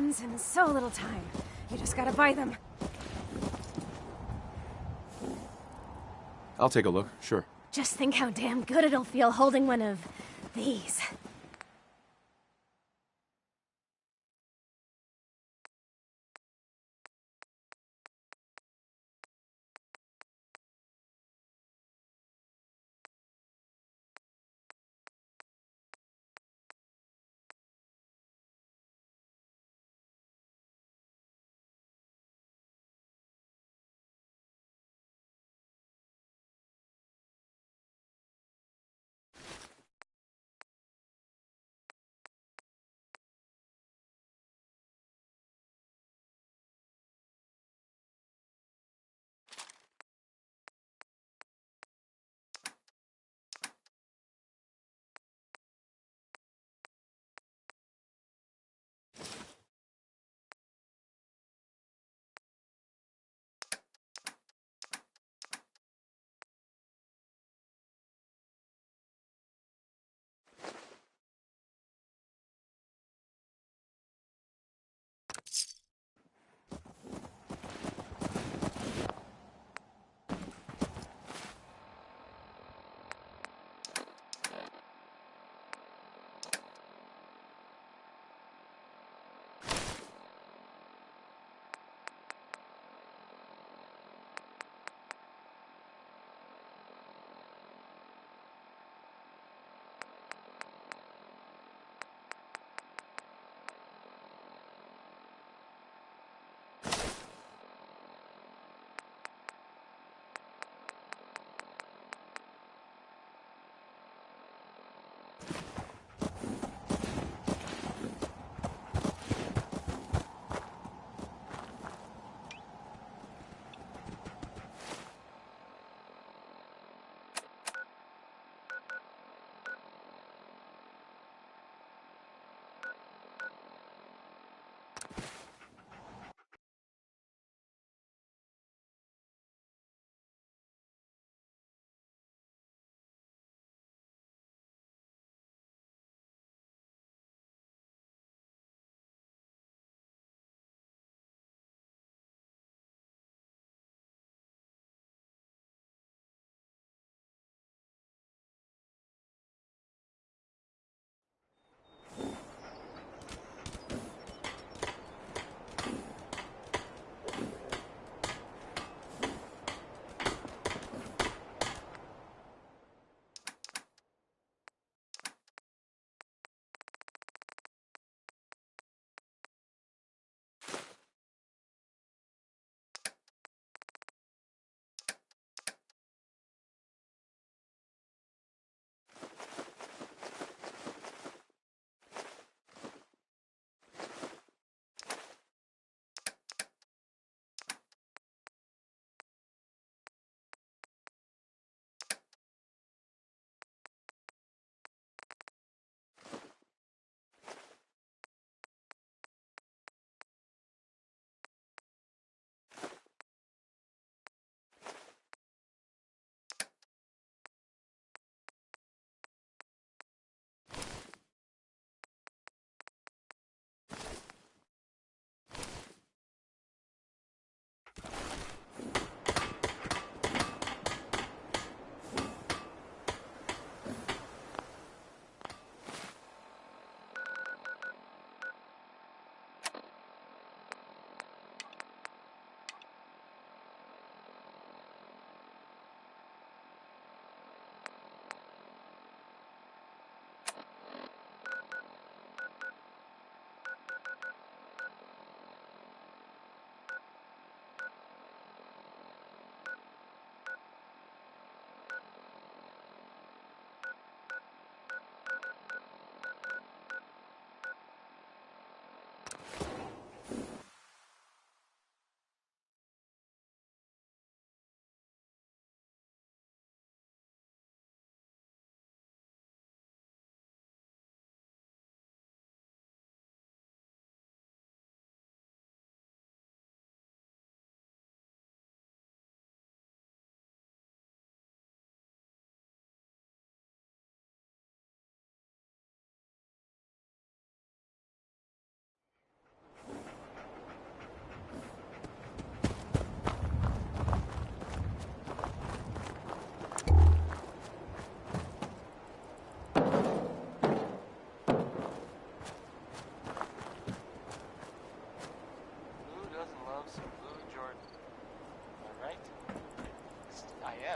weapons and so little time. You just gotta buy them. I'll take a look, sure. Just think how damn good it'll feel holding one of these.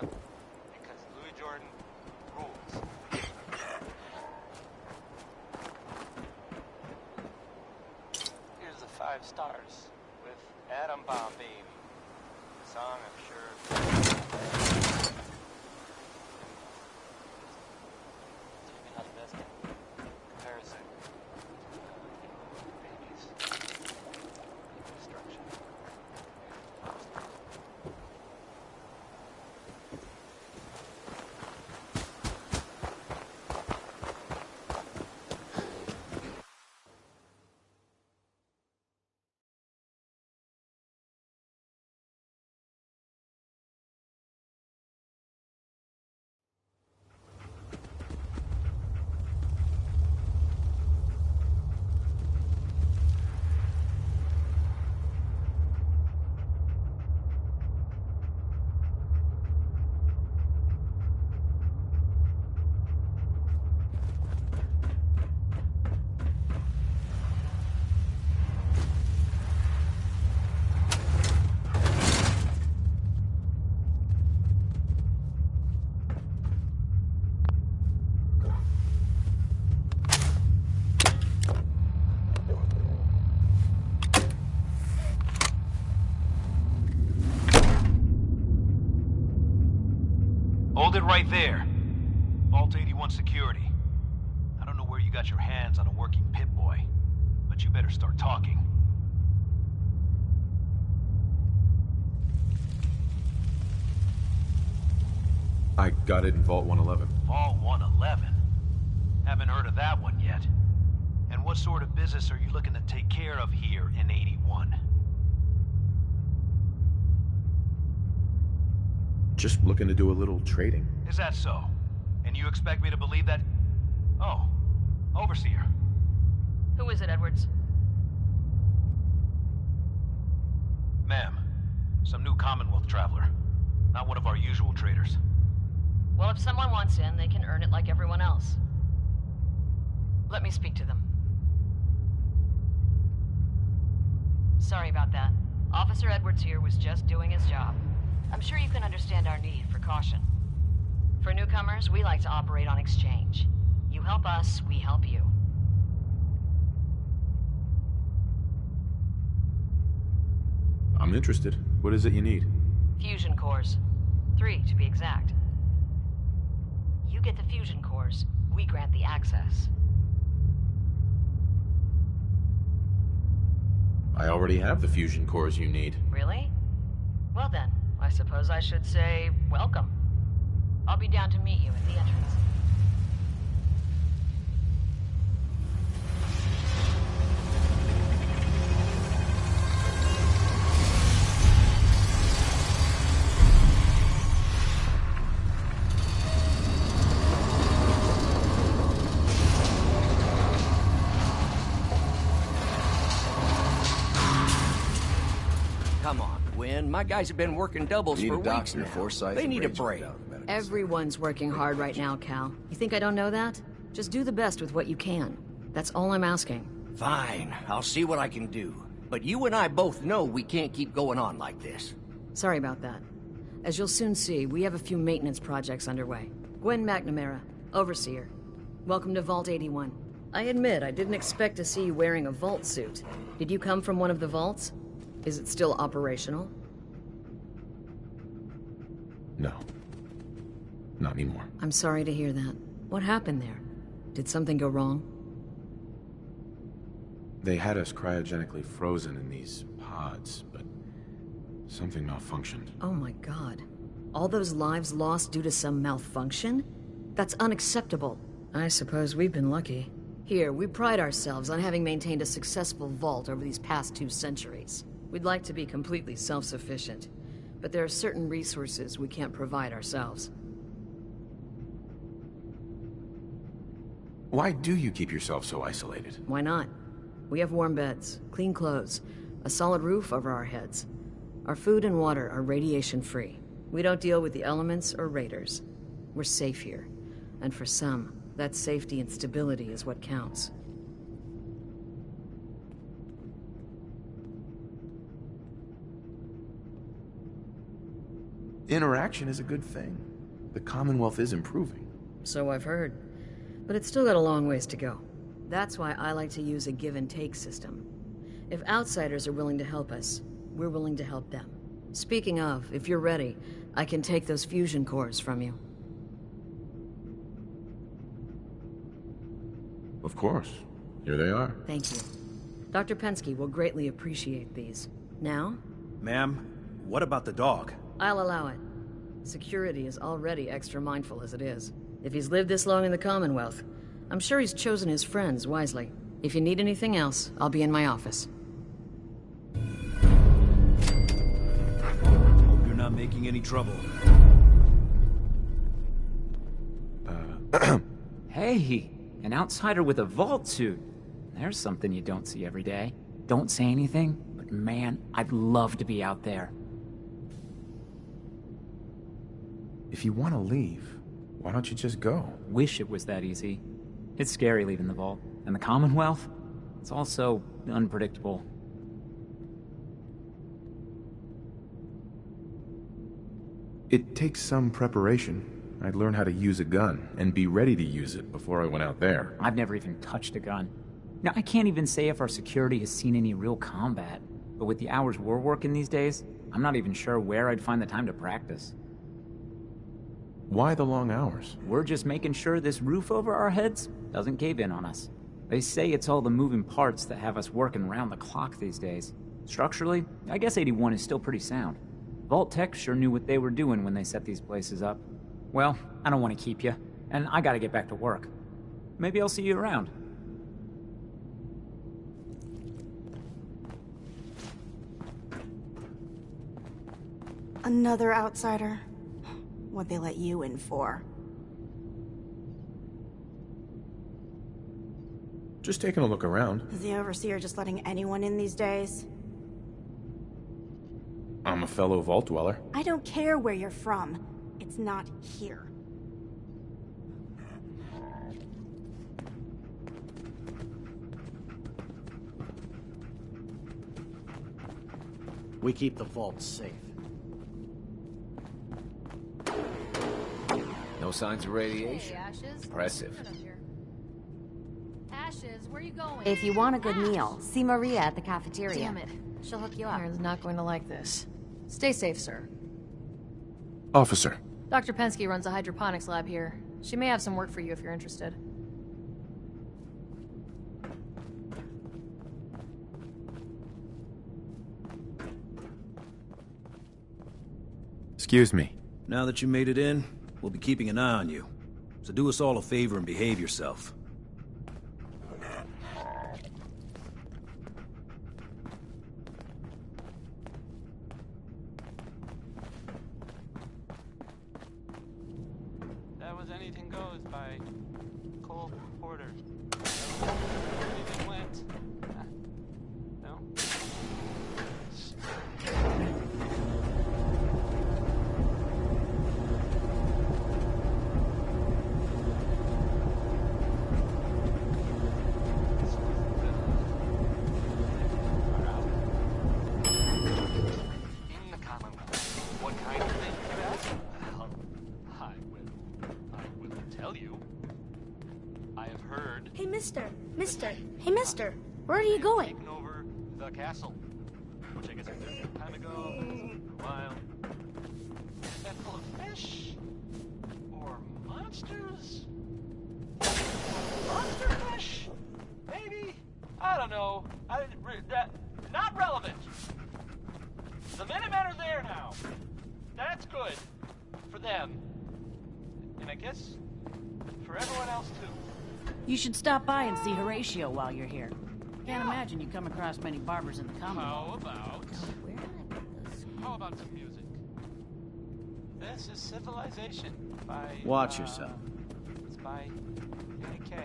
them. Because Louis Jordan rules. Here's the 5 stars with Atom Bomb Baby. The song I'm sure... maybe not the best comparison. Babies. Destruction. Hold it right there. Vault 81 security. I don't know where you got your hands on a working Pip-Boy, but you better start talking. I got it in Vault 111. Vault 111? Haven't heard of that one yet. And what sort of business are you looking to take care of here in 81? Just looking to do a little trading. Is that so? And you expect me to believe that... Oh, Overseer. Who is it, Edwards? Ma'am, some new Commonwealth traveler. Not one of our usual traders. Well, if someone wants in, they can earn it like everyone else. Let me speak to them. Sorry about that. Officer Edwards here was just doing his job. I'm sure you can understand our need for caution. For newcomers, we like to operate on exchange. You help us, we help you. I'm interested. What is it you need? Fusion cores. 3, to be exact. You get the fusion cores, we grant the access. I already have the fusion cores you need. Really? Well then, I suppose I should say welcome. I'll be down to meet you at the entrance. Come on, Gwen. My guys have been working doubles for weeks now. They need a break. Everyone's working hard right now, Cal. You think I don't know that? Just do the best with what you can. That's all I'm asking. Fine, I'll see what I can do. But you and I both know we can't keep going on like this. Sorry about that. As you'll soon see, we have a few maintenance projects underway. Gwen McNamara, Overseer. Welcome to Vault 81. I admit, I didn't expect to see you wearing a vault suit. Did you come from one of the vaults? Is it still operational? No. Not anymore. I'm sorry to hear that. What happened there? Did something go wrong? They had us cryogenically frozen in these pods, but something malfunctioned. Oh my god. All those lives lost due to some malfunction? That's unacceptable. I suppose we've been lucky. Here, we pride ourselves on having maintained a successful vault over these past 2 centuries. We'd like to be completely self-sufficient, but there are certain resources we can't provide ourselves. Why do you keep yourself so isolated? Why not? We have warm beds, clean clothes, a solid roof over our heads. Our food and water are radiation-free. We don't deal with the elements or raiders. We're safe here. And for some, that safety and stability is what counts. Interaction is a good thing. The Commonwealth is improving. So I've heard. But it's still got a long ways to go. That's why I like to use a give-and-take system. If outsiders are willing to help us, we're willing to help them. Speaking of, if you're ready, I can take those fusion cores from you. Of course. Here they are. Thank you. Dr. Pensky will greatly appreciate these. Now? Ma'am, what about the dog? I'll allow it. Security is already extra mindful as it is. If he's lived this long in the Commonwealth, I'm sure he's chosen his friends wisely. If you need anything else, I'll be in my office. Hope you're not making any trouble. Hey, an outsider with a vault suit. There's something you don't see every day. Don't say anything, but man, I'd love to be out there. If you want to leave, why don't you just go? Wish it was that easy. It's scary leaving the vault. And the Commonwealth? It's all so unpredictable. It takes some preparation. I'd learn how to use a gun, and be ready to use it before I went out there. I've never even touched a gun. Now, I can't even say if our security has seen any real combat. But with the hours we're working these days, I'm not even sure where I'd find the time to practice. Why the long hours? We're just making sure this roof over our heads doesn't cave in on us. They say it's all the moving parts that have us working round the clock these days. Structurally, I guess 81 is still pretty sound. Vault Tech sure knew what they were doing when they set these places up. Well, I don't want to keep you, and I gotta get back to work. Maybe I'll see you around. Another outsider? What'd they let you in for? Just taking a look around. Is the Overseer just letting anyone in these days? I'm a fellow Vault Dweller. I don't care where you're from. It's not here. We keep the vaults safe. No signs of radiation. Hey, Ashes. Impressive. Ashes, where you going? If you want a good meal, see Maria at the cafeteria. Damn it. She'll hook you up. Aaron's not going to like this. Stay safe, sir. Officer. Dr. Pensky runs a hydroponics lab here. She may have some work for you if you're interested. Excuse me. Now that you made it in, we'll be keeping an eye on you. So do us all a favor and behave yourself. That was Anything Goes by Cole Porter. Anything went. No? In the Commonwealth. What kind of thing, you ask? Well, I will tell you. I have heard. Hey, mister. Hey, mister. Where are you going? Taken over the castle. Which I guess I did some time ago. For a while. Is that full of fish? Or monsters? Monster fish? Maybe? I don't know. Not relevant. The Minutemen are there now. That's good. For them. And I guess for everyone else too. You should stop by and see Horatio while you're here. Can't imagine you come across many barbers in the Commonwealth. How about some music? This is Civilization by... Watch yourself. It's by K.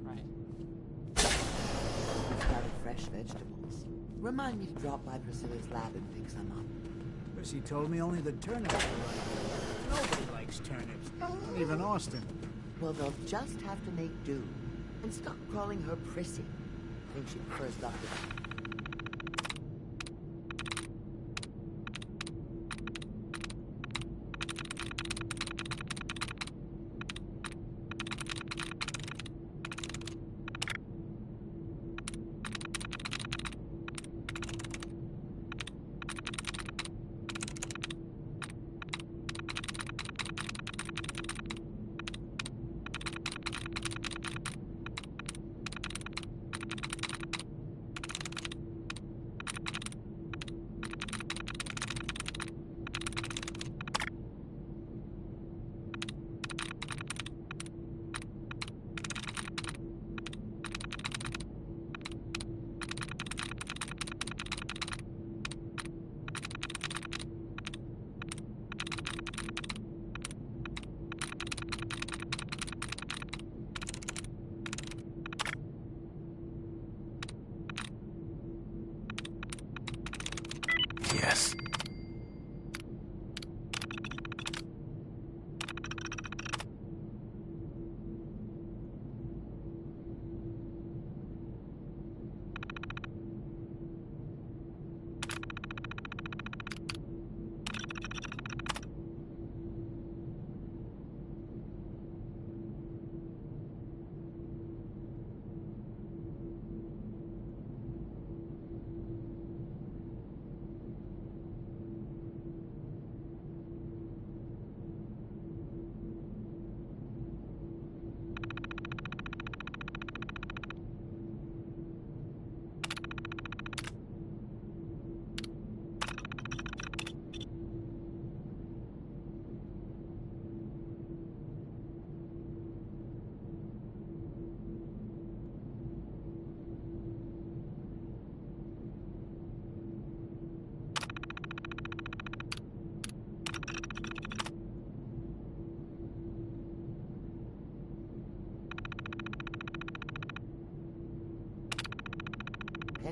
Right. Out of fresh vegetables. Remind me to drop by Priscilla's lab and pick some up. Prissy told me only the turnips were right. Nobody likes turnips. Not even Austin. Well, they'll just have to make do. And stop calling her Prissy. I think she prefers Dr.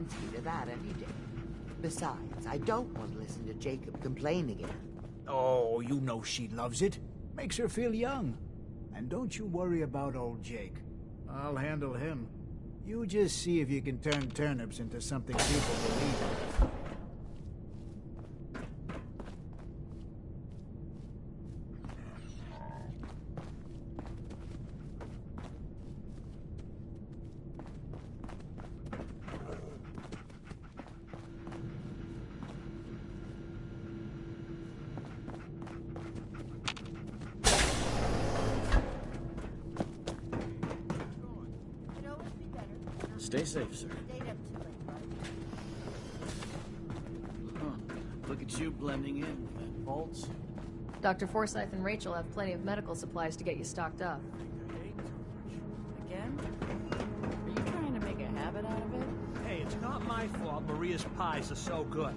fancy to that any day. Besides, I don't want to listen to Jacob complain again. Oh, you know she loves it. Makes her feel young. And don't you worry about old Jake. I'll handle him. You just see if you can turn turnips into something people believe in. Stay safe, sir. Huh. Look at you blending in with that vaults. Dr. Forsyth and Rachel have plenty of medical supplies to get you stocked up. Again? Are you trying to make a habit out of it? Hey, it's not my fault Maria's pies are so good.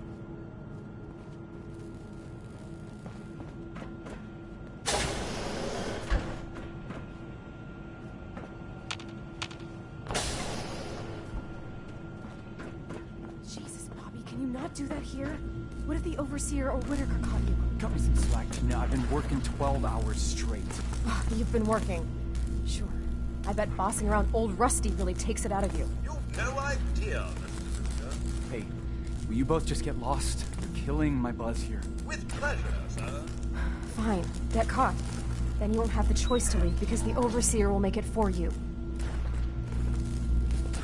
Jesus, Bobby, can you not do that here? What if the Overseer or Whitaker caught you? Cut me some slack, Tina. I've been working 12 hours straight. Oh, you've been working. Sure. I bet bossing around old Rusty really takes it out of you. You've no idea, Mr. Luca. Hey, will you both just get lost? You're killing my buzz here. With pleasure, sir. Fine. Get caught. Then you won't have the choice to leave because the Overseer will make it for you.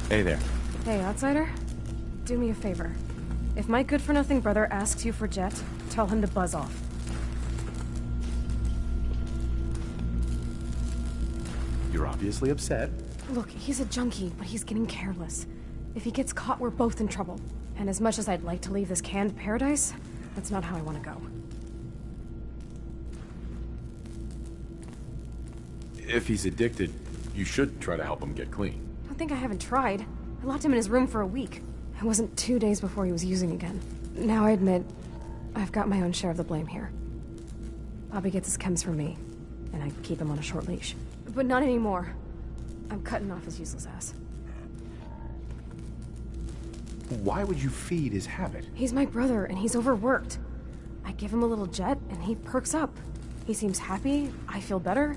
Hey there. Hey, outsider. Do me a favor. If my good-for-nothing brother asks you for Jet, tell him to buzz off. You're obviously upset. Look, he's a junkie, but he's getting careless. If he gets caught, we're both in trouble. And as much as I'd like to leave this canned paradise, that's not how I want to go. If he's addicted, you should try to help him get clean. Don't think I haven't tried. I locked him in his room for a week. It wasn't 2 days before he was using again. Now I admit, I've got my own share of the blame here. Bobby gets his chems from me, and I keep him on a short leash. But not anymore. I'm cutting off his useless ass. Why would you feed his habit? He's my brother, and he's overworked. I give him a little Jet, and he perks up. He seems happy, I feel better.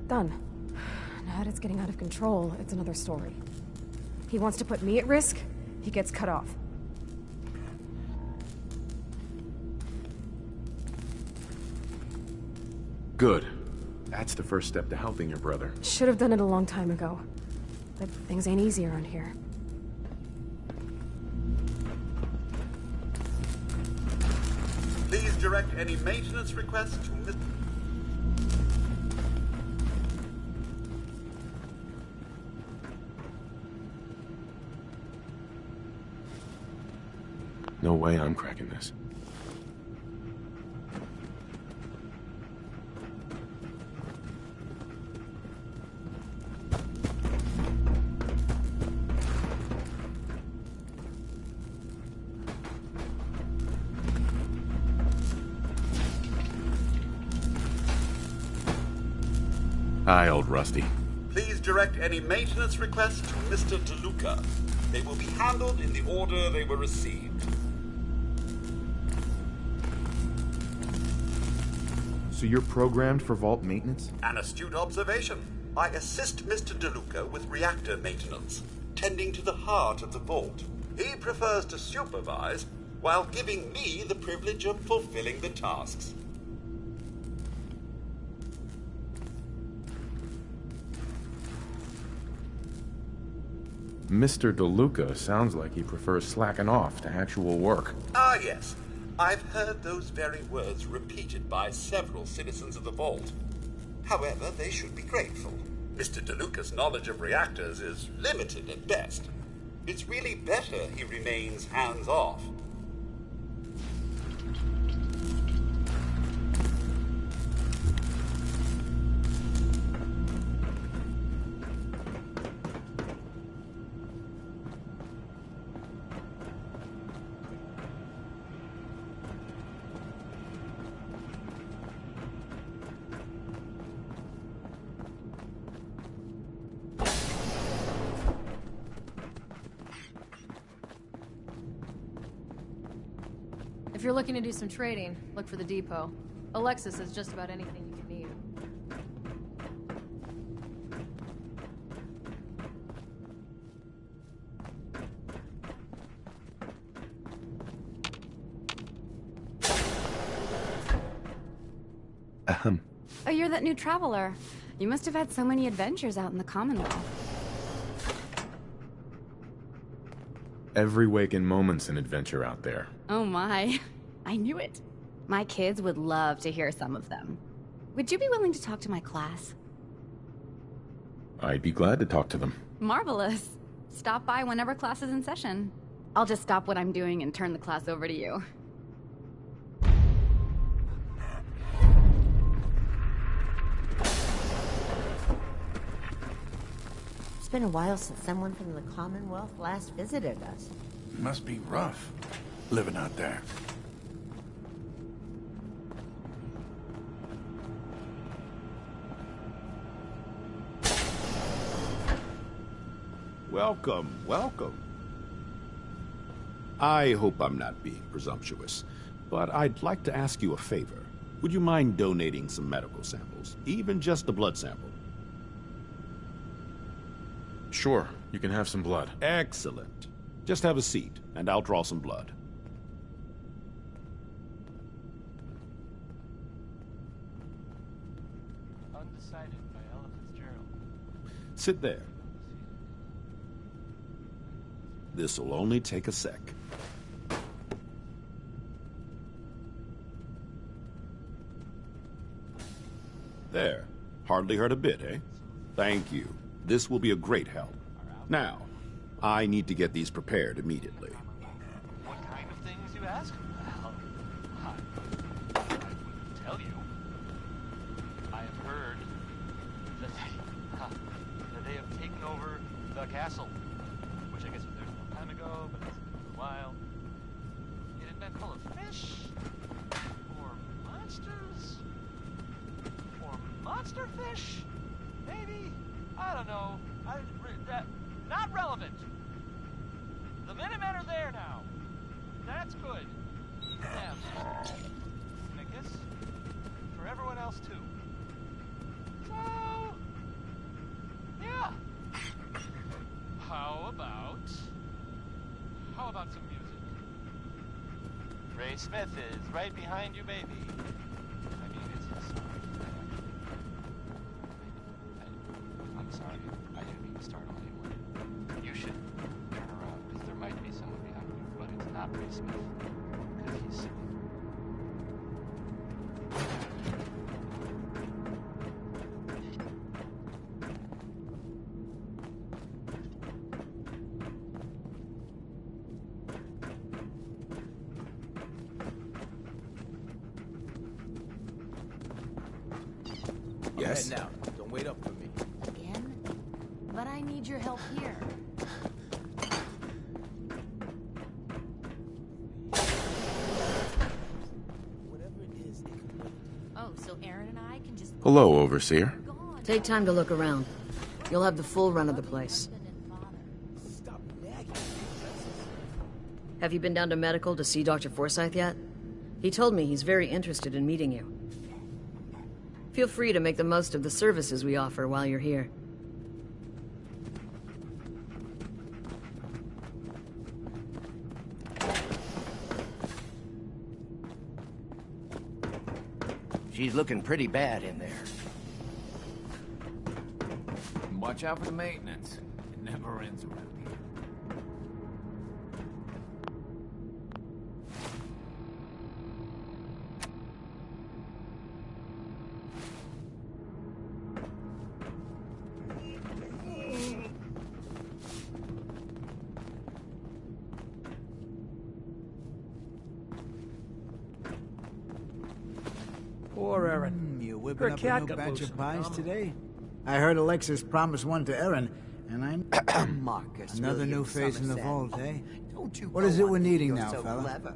Done. Now that it's getting out of control, it's another story. He wants to put me at risk, he gets cut off. Good. That's the first step to helping your brother. Should have done it a long time ago. But things ain't easy around here. Please direct any maintenance requests to Mr. No way I'm cracking this. Hi, old Rusty. Please direct any maintenance requests to Mr. DeLuca. They will be handled in the order they were received. So you're programmed for vault maintenance? An astute observation. I assist Mr. DeLuca with reactor maintenance, tending to the heart of the vault. He prefers to supervise while giving me the privilege of fulfilling the tasks. Mr. DeLuca sounds like he prefers slacking off to actual work. Ah, yes. I've heard those very words repeated by several citizens of the vault. However, they should be grateful. Mr. DeLuca's knowledge of reactors is limited at best. It's really better he remains hands-off. If you're looking to do some trading, look for the depot. Alexis has just about anything you can need. Oh, you're that new traveler. You must have had so many adventures out in the Commonwealth. Every waking moment's an adventure out there. Oh my. I knew it. My kids would love to hear some of them. Would you be willing to talk to my class? I'd be glad to talk to them. Marvelous. Stop by whenever class is in session. I'll just stop what I'm doing and turn the class over to you. It's been a while since someone from the Commonwealth last visited us. Must be rough, living out there. Welcome, welcome. I hope I'm not being presumptuous, but I'd like to ask you a favor. Would you mind donating some medical samples, even just a blood sample? Sure, you can have some blood. Excellent. Just have a seat, and I'll draw some blood. Undecided by Ella Fitzgerald. Sit there. This'll only take a sec. There. Hardly hurt a bit, eh? Thank you. This will be a great help. Now, I need to get these prepared immediately. What kind of things, you ask? Well, I wouldn't tell you. I have heard that they have taken over the castle. Which I guess was theirs a long time ago, but it's been a while. It had been full of fish? Or monsters? Or monster fish? Maybe? I don't know. Not relevant. The Minutemen are there now. That's good. For them. And I guess for everyone else too. So, yeah. How about some music? Ray Smith is right behind you, baby. I mean, it's his song. I'm sorry. I didn't mean to startle anyone. You should turn around, because there might be someone behind you, but it's not Ray Smith. Because he's singing. Yes? Now, don't wait up for me. Again? But I need your help here. Whatever it is, they can wait. Oh, so Aaron and I can just... Hello, Overseer. Take time to look around. You'll have the full run of the place. Stop nagging. Have you been down to medical to see Dr. Forsyth yet? He told me he's very interested in meeting you. Feel free to make the most of the services we offer while you're here. She's looking pretty bad in there. Watch out for the maintenance. It never ends around here. Poor Erin. You whipping up a new batch of pies today? I heard Alexis promised one to Erin, and I'm... Marcus, Another William new face in the Somerset. vault, eh? Don't you What go is it on we're thinking needing you're now, so fella? clever.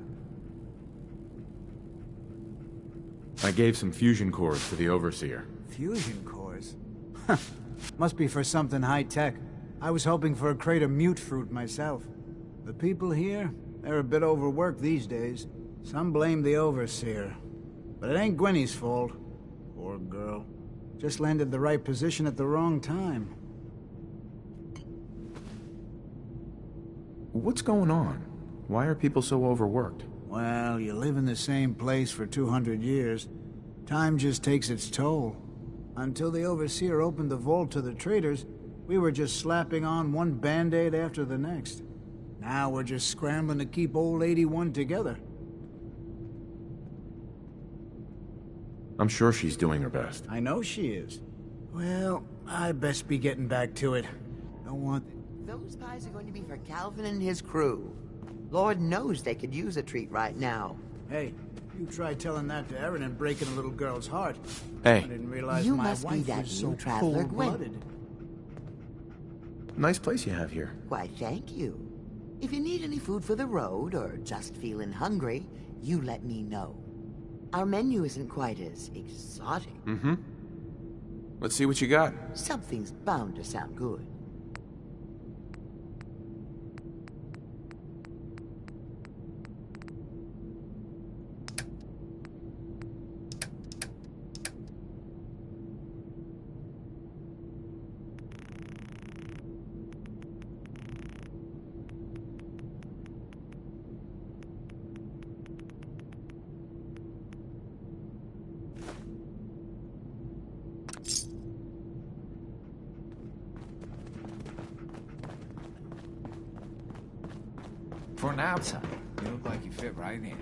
I gave some fusion cores to the Overseer. Fusion cores? Huh. Must be for something high-tech. I was hoping for a crate of mute fruit myself. The people here, they're a bit overworked these days. Some blame the Overseer. But it ain't Gwenny's fault. Poor girl. Just landed the right position at the wrong time. What's going on? Why are people so overworked? Well, you live in the same place for 200 years. Time just takes its toll. Until the Overseer opened the vault to the traders, we were just slapping on one band-aid after the next. Now we're just scrambling to keep old 81 together. I'm sure she's doing her best. I know she is. Well, I best be getting back to it. Don't want... Those pies are going to be for Calvin and his crew. Lord knows they could use a treat right now. Hey, you try telling that to Erin and breaking a little girl's heart. Hey. I didn't realize You my must be wife that was new so traveler, Gwen. cold-blooded. Nice place you have here. Why, thank you. If you need any food for the road, or just feeling hungry, you let me know. Our menu isn't quite as exotic. Mm-hmm. Let's see what you got. Something's bound to sound good. For an outsider, you look like you fit right in.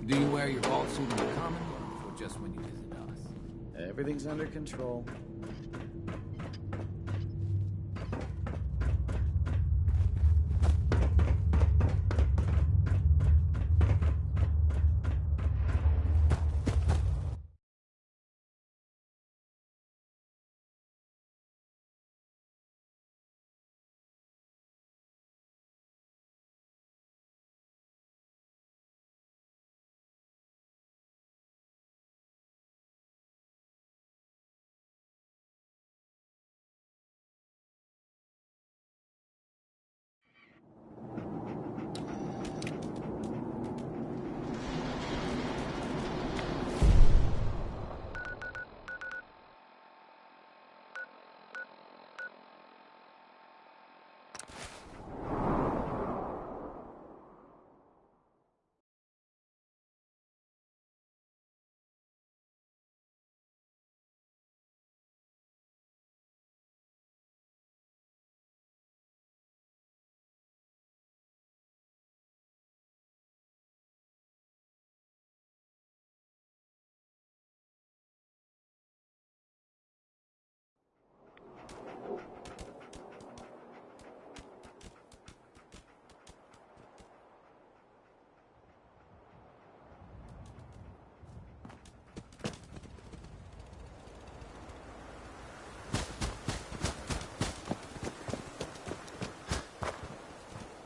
Do you wear your vault suit in the common, or just when you visit us? Everything's under control.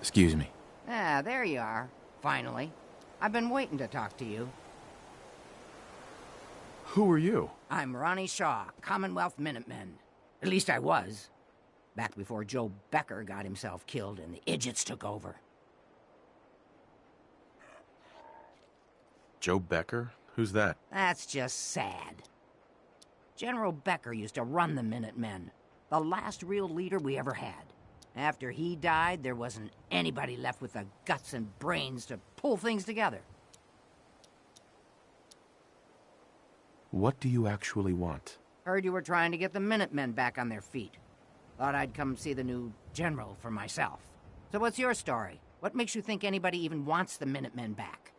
Excuse me. Ah, there you are. Finally. I've been waiting to talk to you. Who are you? I'm Ronnie Shaw, Commonwealth Minutemen. At least I was. Back before Joe Becker got himself killed and the idiots took over. Joe Becker? Who's that? That's just sad. General Becker used to run the Minutemen. The last real leader we ever had. After he died, there wasn't anybody left with the guts and brains to pull things together. What do you actually want? Heard you were trying to get the Minutemen back on their feet. Thought I'd come see the new general for myself. So what's your story? What makes you think anybody even wants the Minutemen back?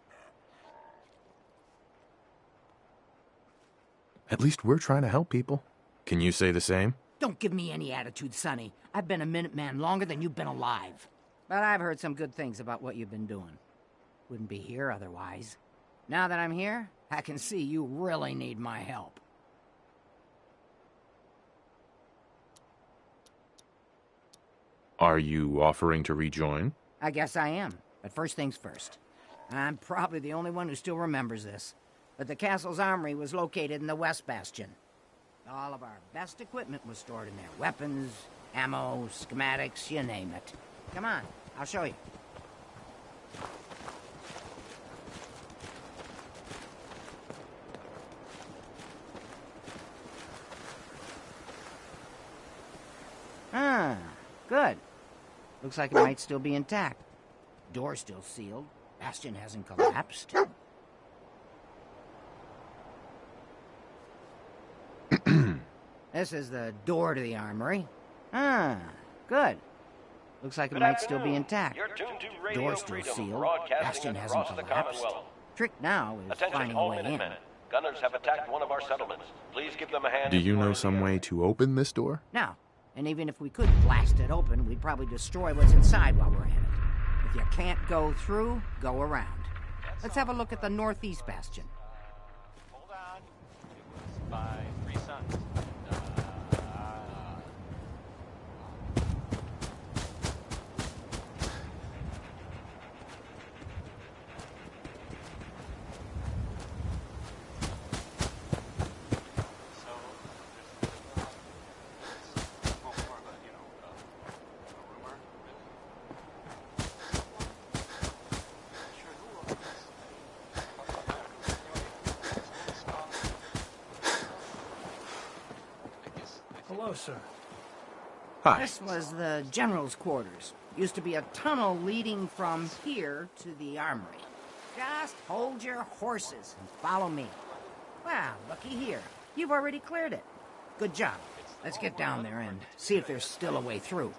At least we're trying to help people. Can you say the same? Don't give me any attitude, Sonny. I've been a Minuteman longer than you've been alive. But I've heard some good things about what you've been doing. Wouldn't be here otherwise. Now that I'm here, I can see you really need my help. Are you offering to rejoin? I guess I am. But first things first. I'm probably the only one who still remembers this. But the castle's armory was located in the West Bastion. All of our best equipment was stored in there. Weapons, ammo, schematics, you name it. Come on, I'll show you. Ah, good. Looks like it might still be intact. Door's still sealed. Bastion hasn't collapsed. This is the door to the armory. Ah, good. Looks like it might still be intact. Door's still sealed. Bastion hasn't collapsed. Trick now is finding a way in. Gunners have attacked one of our settlements. Please give them a hand. Do you know some way to open this door? No. And even if we could blast it open, we'd probably destroy what's inside while we're at it. If you can't go through, go around. Let's have a look at the northeast bastion. Hold on. It was by 3 sons. Hello, sir. Hi. This was the general's quarters. Used to be a tunnel leading from here to the armory. Just hold your horses and follow me. Well, looky here. You've already cleared it. Good job. Let's get down there and see if there's still a way through.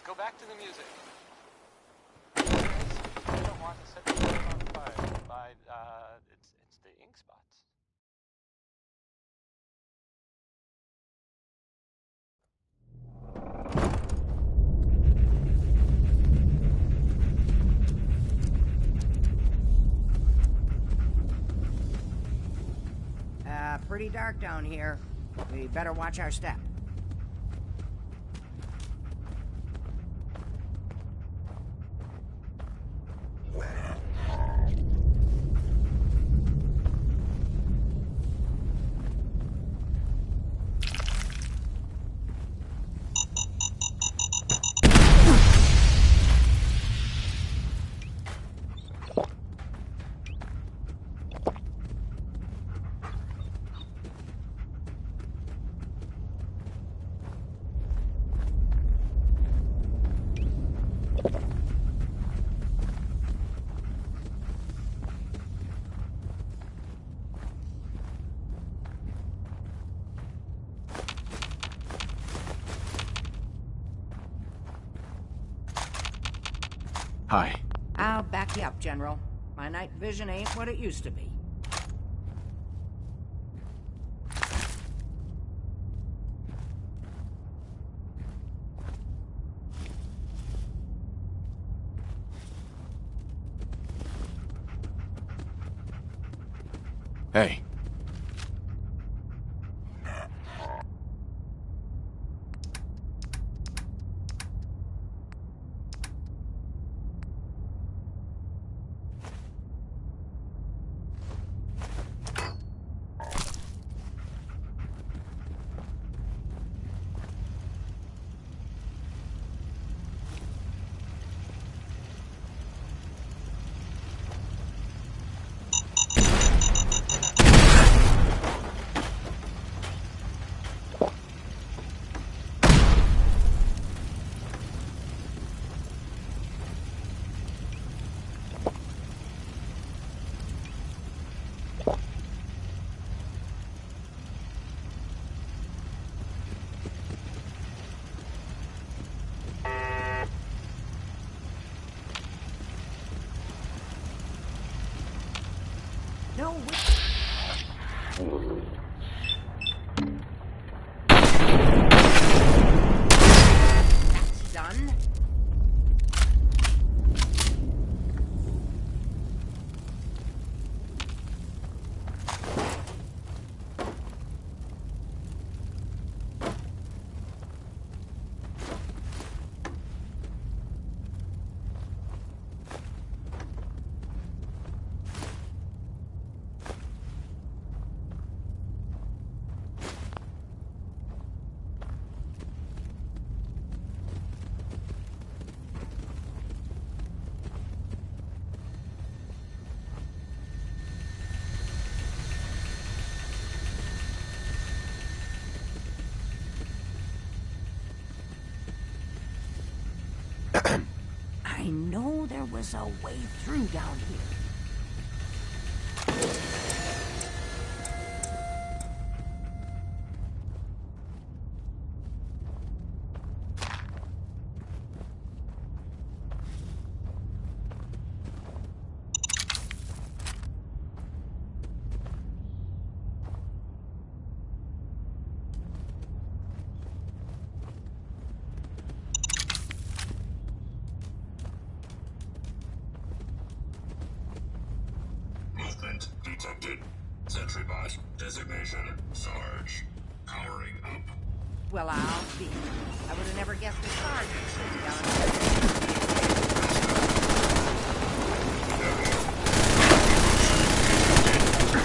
Go back to the music. I don't want to set the place on fire by, it's the ink spots. Pretty dark down here. We better watch our step. Hi. I'll back you up, General. My night vision ain't what it used to be. Hey. That's done. I know there was a way through down here. Movement detected. Sentry bot designation Sarge. Powering up. Well, I'll be. I would have never guessed the Sarge was sitting down here.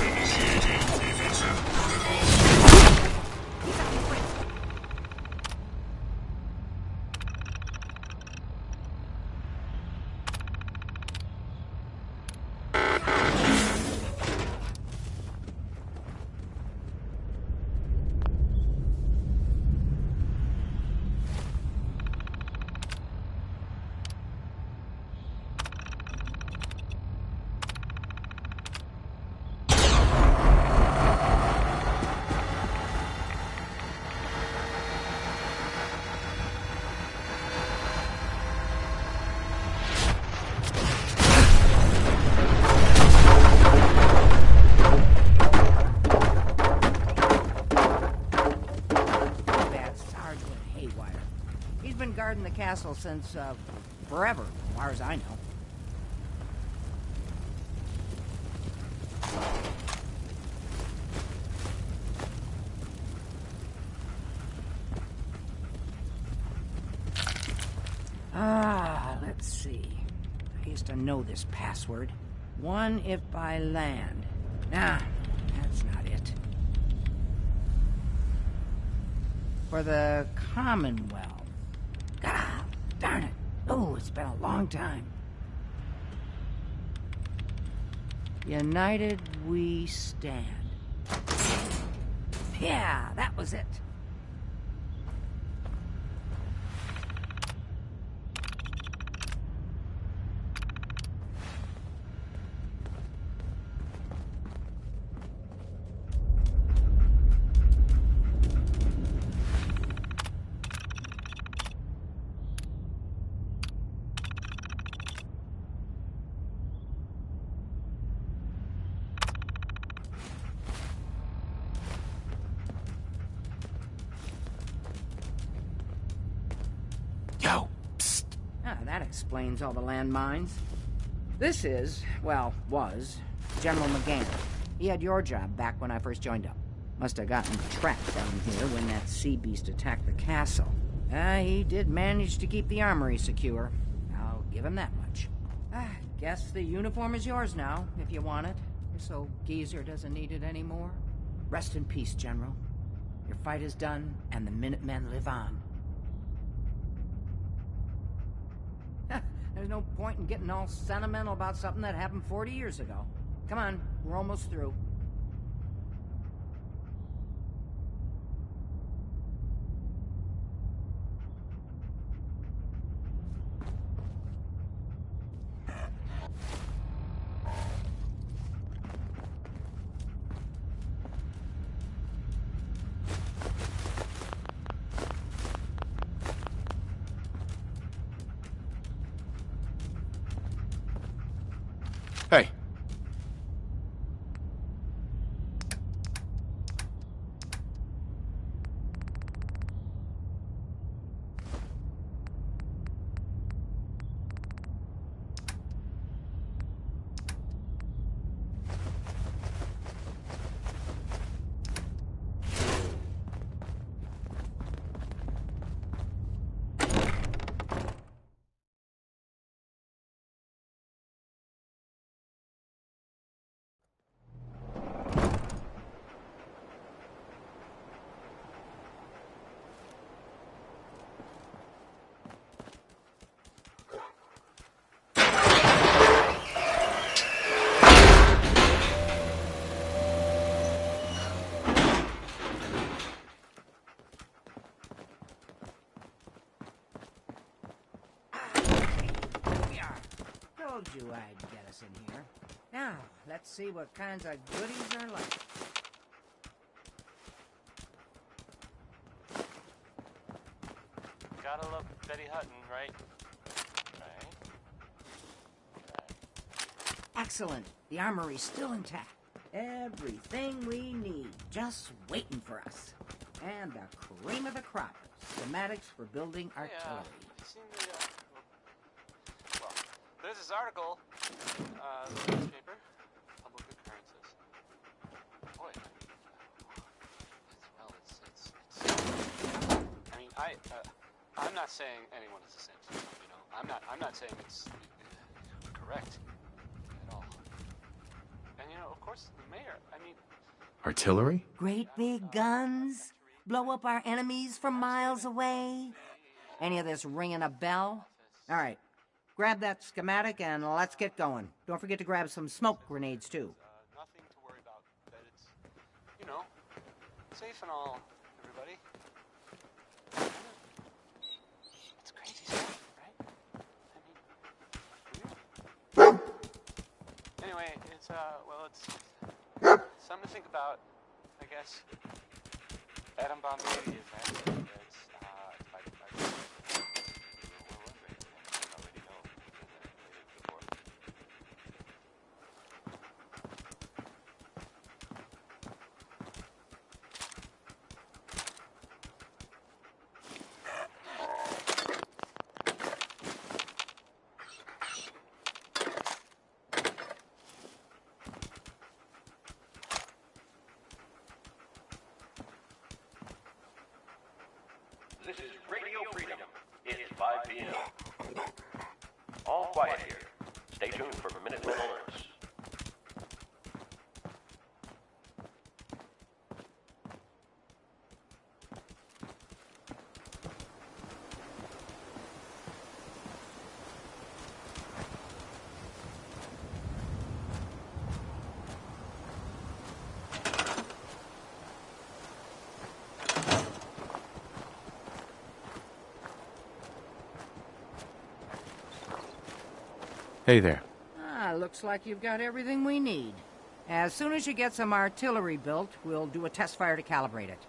Initiating defensive protocols. Guarding the castle since, forever, as far as I know. Let's see. I used to know this password. One if by land. Nah, that's not it. For the Commonwealth. God, darn it. Oh, it's been a long time. United we stand. Yeah, that was it. That explains all the landmines. This is, well, was, General McGann. He had your job back when I first joined up. Must have gotten trapped down here when that sea beast attacked the castle. He did manage to keep the armory secure. I'll give him that much. Guess the uniform is yours now, if you want it. This old geezer doesn't need it anymore. Rest in peace, General. Your fight is done, and the Minutemen live on. There's no point in getting all sentimental about something that happened 40 years ago. Come on, we're almost through. Hey. Told you I'd get us in here. Now, let's see what kinds of goodies are like. Gotta love Betty Hutton, right? Excellent. The armory's still intact. Everything we need, just waiting for us. And the cream of the crop, schematics for building artillery. Well, there's this article, the newspaper, public occurrences. Boy, I mean, I'm not saying anyone is a saint, you know. I'm not saying it's correct at all. And you know, of course, the mayor, I mean... Artillery? Great big guns? Blow up our enemies from miles away? Any of this ringing a bell? All right, grab that schematic and let's get going. Don't forget to grab some smoke grenades, too. Nothing to worry about, that it's, you know, safe and all, everybody. It's crazy stuff, right? I mean, anyway, it's, well, it's something to think about, I guess. Adam Bombay is actually, it's by already know. Before. This is Radio Freedom. It's 5 p.m. All quiet here. Stay tuned for Minutemen alerts. Hey there. Looks like you've got everything we need. As soon as you get some artillery built, we'll do a test fire to calibrate it.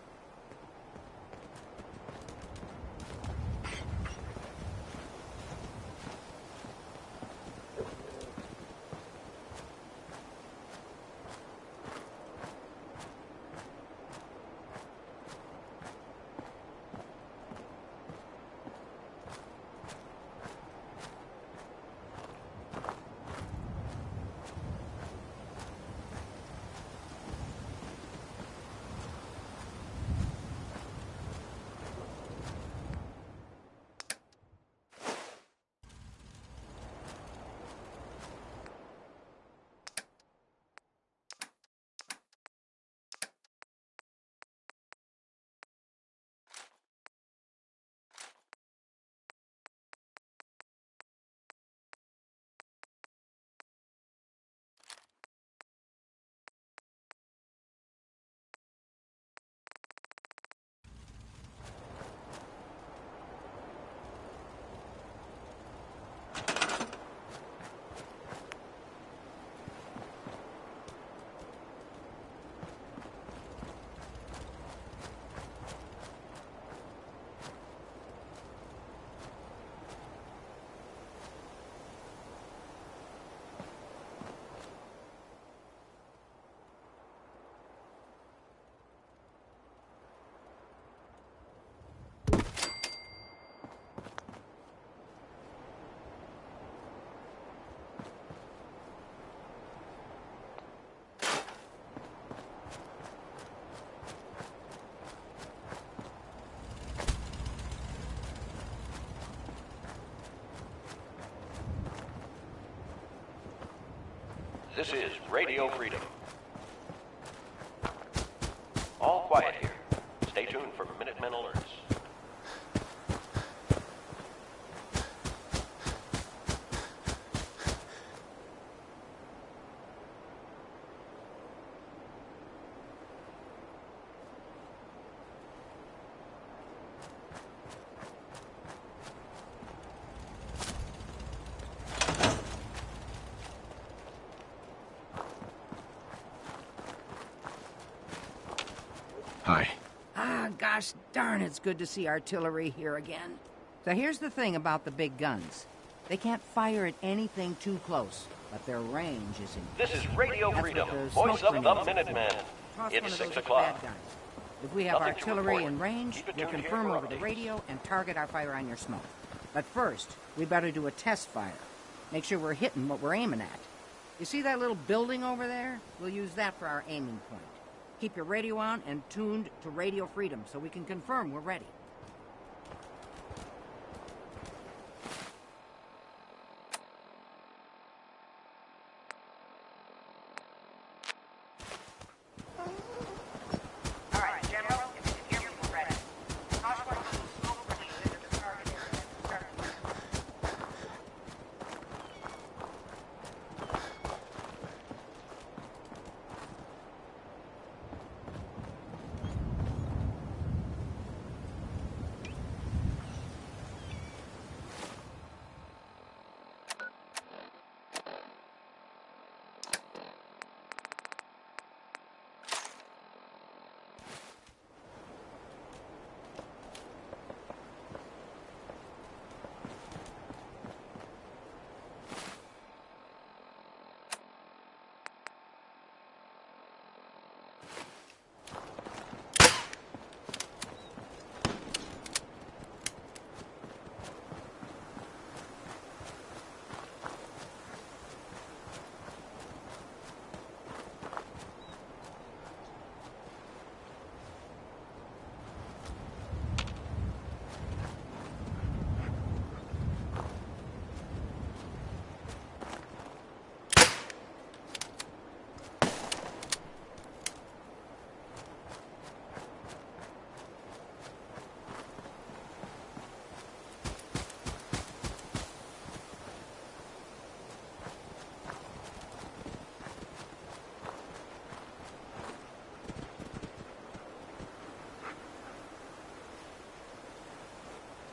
This is Radio Freedom. All quiet here. Stay tuned for Minutemen alerts. Hi. Ah, gosh darn, it's good to see artillery here again. So here's the thing about the big guns. They can't fire at anything too close, but their range is in. This is Radio That's Freedom. what the Voice smoke of the grenades are. Minutemen. Toss It's one of 6 those at the o'clock. bad guys. If we have Nothing to artillery report. in range, Keep it we'll tuned here confirm for over the updates. radio and target our fire on your smoke. But first, we better do a test fire. Make sure we're hitting what we're aiming at. You see that little building over there? We'll use that for our aiming point. Keep your radio on and tuned to Radio Freedom so we can confirm we're ready.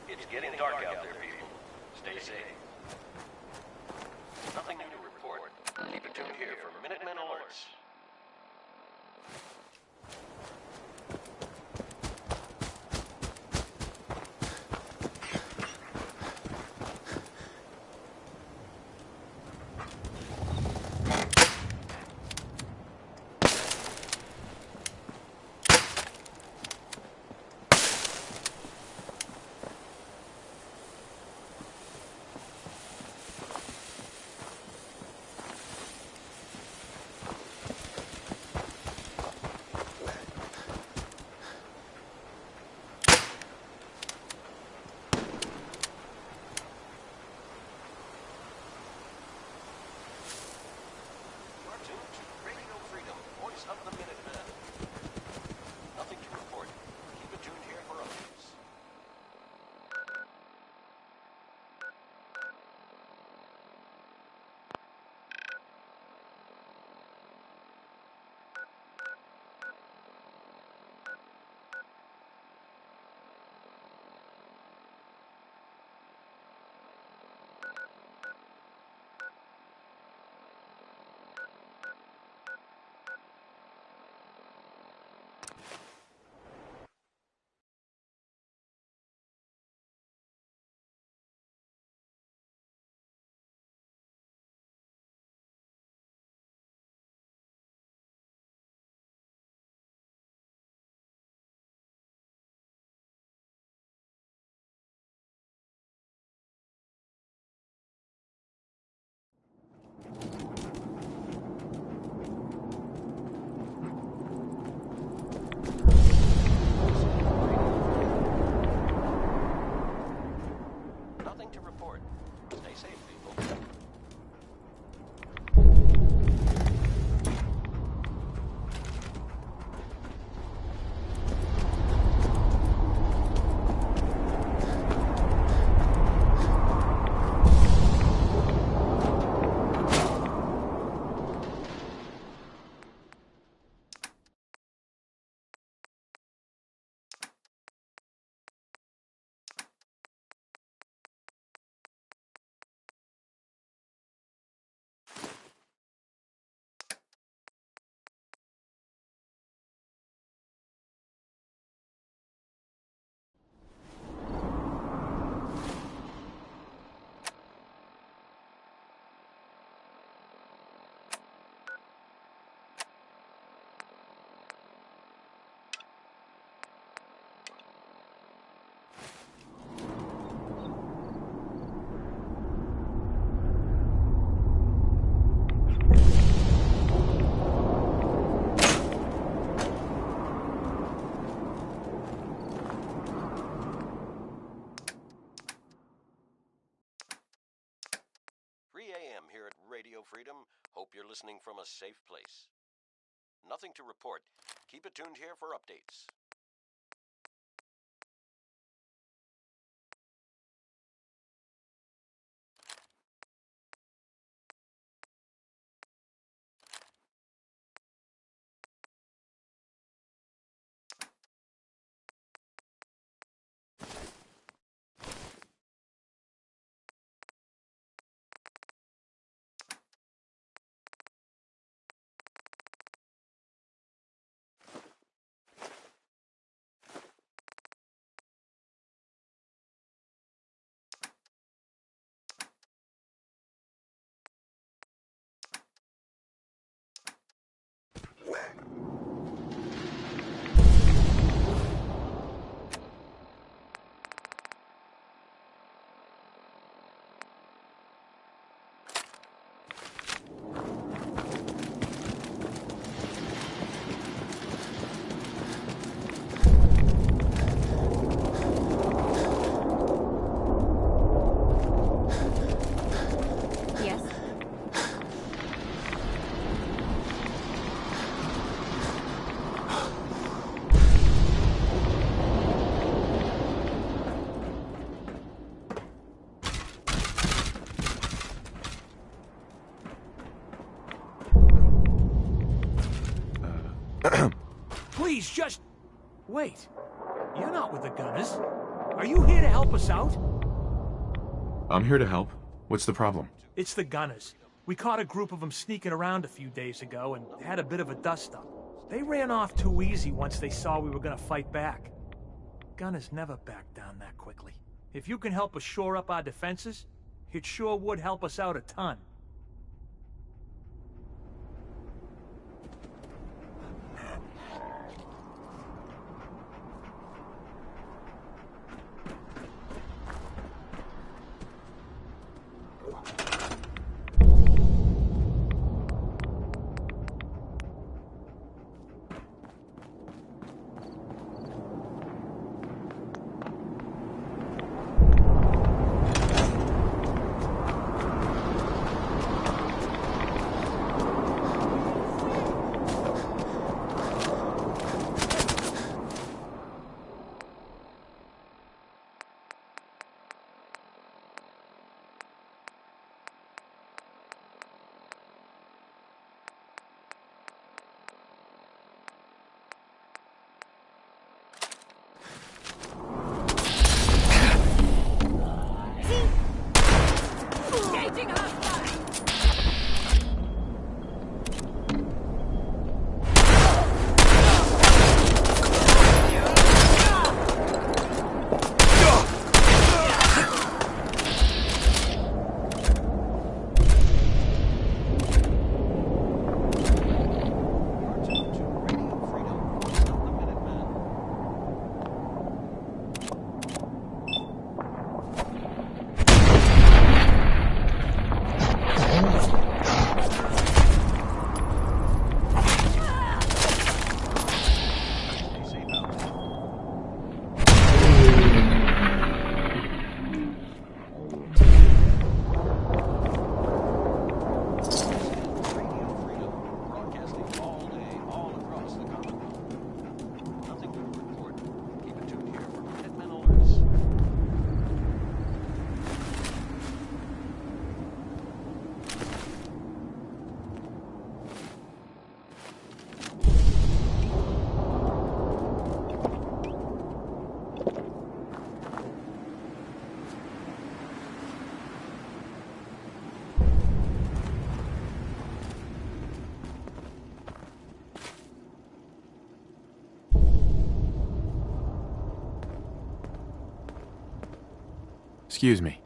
It's getting dark out there, people. Stay safe. Nothing new to report. Keep it tuned here for Minutemen alerts. Freedom. Hope you're listening from a safe place. Nothing to report. Keep it tuned here for updates. Please, just... wait. You're not with the Gunners. Are you here to help us out? I'm here to help. What's the problem? It's the Gunners. We caught a group of them sneaking around a few days ago and had a bit of a dust-up. They ran off too easy once they saw we were gonna fight back. Gunners never back down that quickly. If you can help us shore up our defenses, it sure would help us out a ton. Excuse me.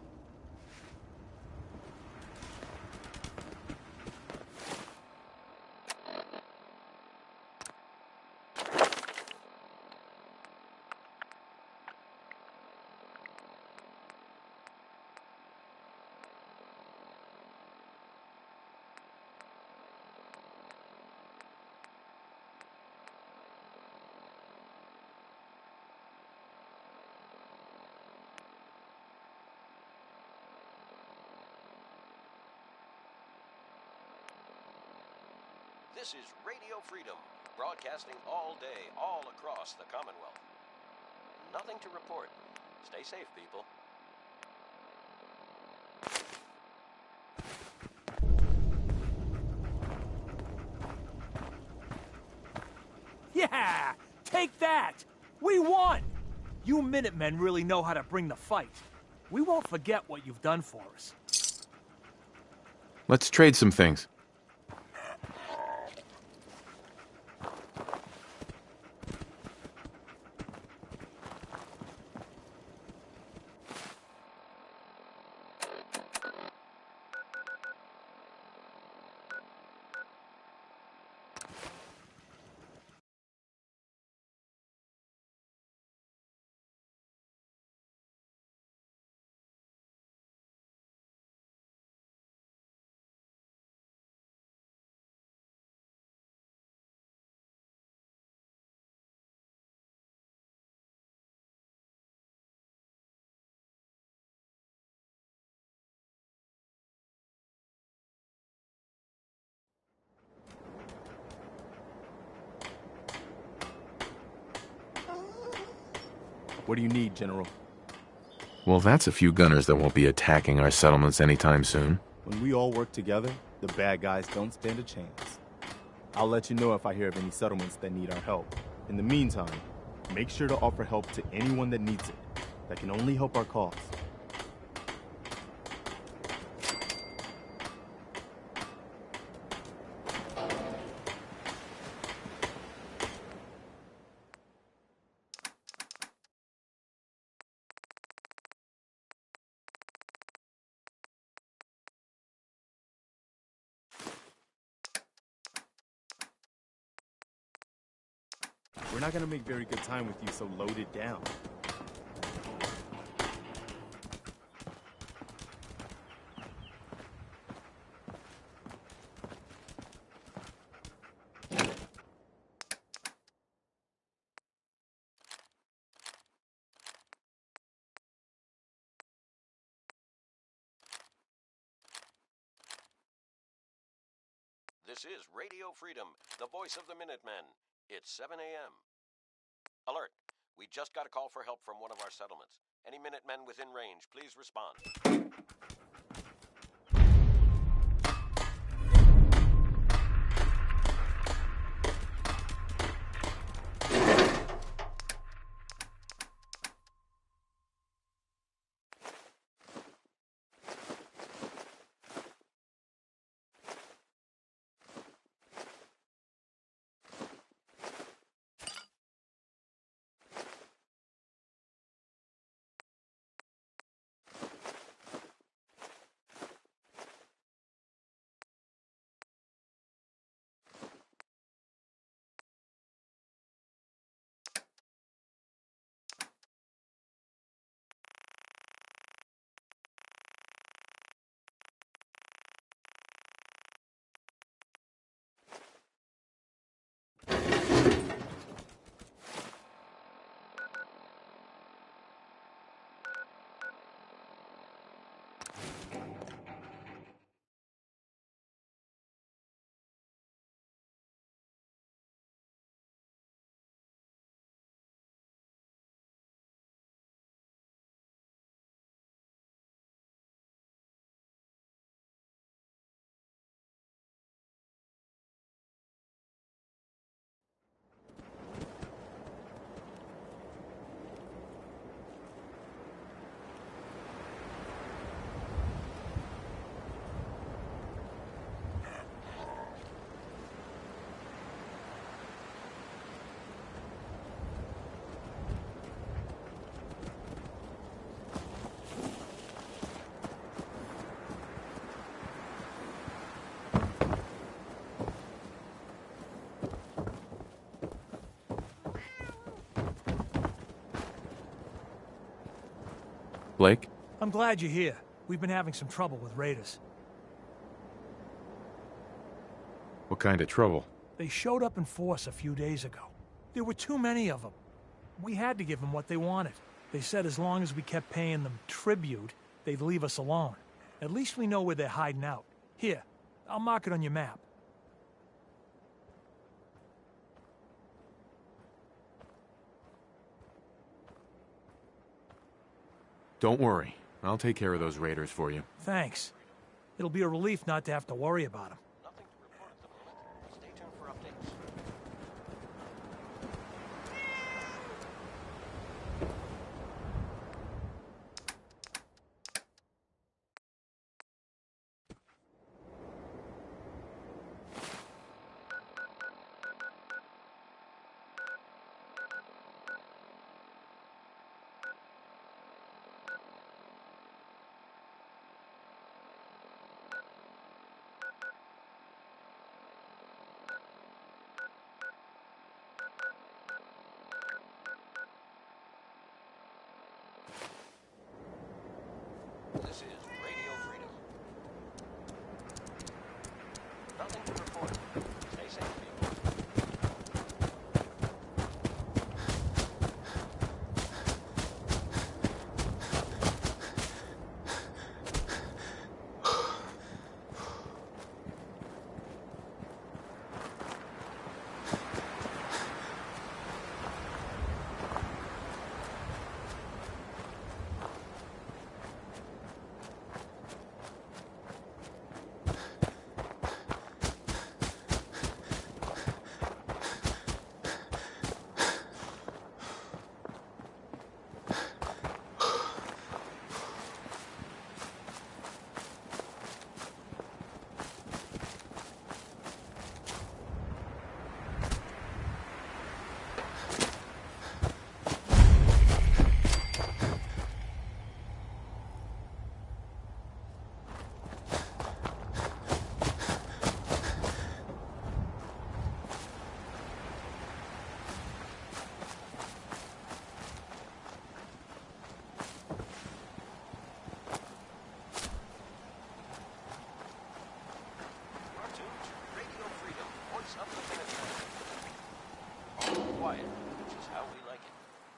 This is Radio Freedom, broadcasting all day, all across the Commonwealth. Nothing to report. Stay safe, people. Yeah! Take that! We won! You Minutemen really know how to bring the fight. We won't forget what you've done for us. Let's trade some things. What do you need, General? Well, that's a few gunners that won't be attacking our settlements anytime soon. When we all work together, the bad guys don't stand a chance. I'll let you know if I hear of any settlements that need our help. In the meantime, make sure to offer help to anyone that needs it. That can only help our cause. We're not gonna make very good time with you, so load it down. This is Radio Freedom, the voice of the Minutemen. It's 7 a.m. Alert! We just got a call for help from one of our settlements. Any Minutemen within range, please respond. Blake? I'm glad you're here. We've been having some trouble with raiders. What kind of trouble? They showed up in force a few days ago. There were too many of them. We had to give them what they wanted. They said as long as we kept paying them tribute, they'd leave us alone. At least we know where they're hiding out. Here, I'll mark it on your map. Don't worry. I'll take care of those raiders for you. Thanks. It'll be a relief not to have to worry about them. Nothing to report at the moment. Stay tuned for updates. This is Radio Freedom. Nothing to report. Stay safe, people. Quiet, which is how we like it.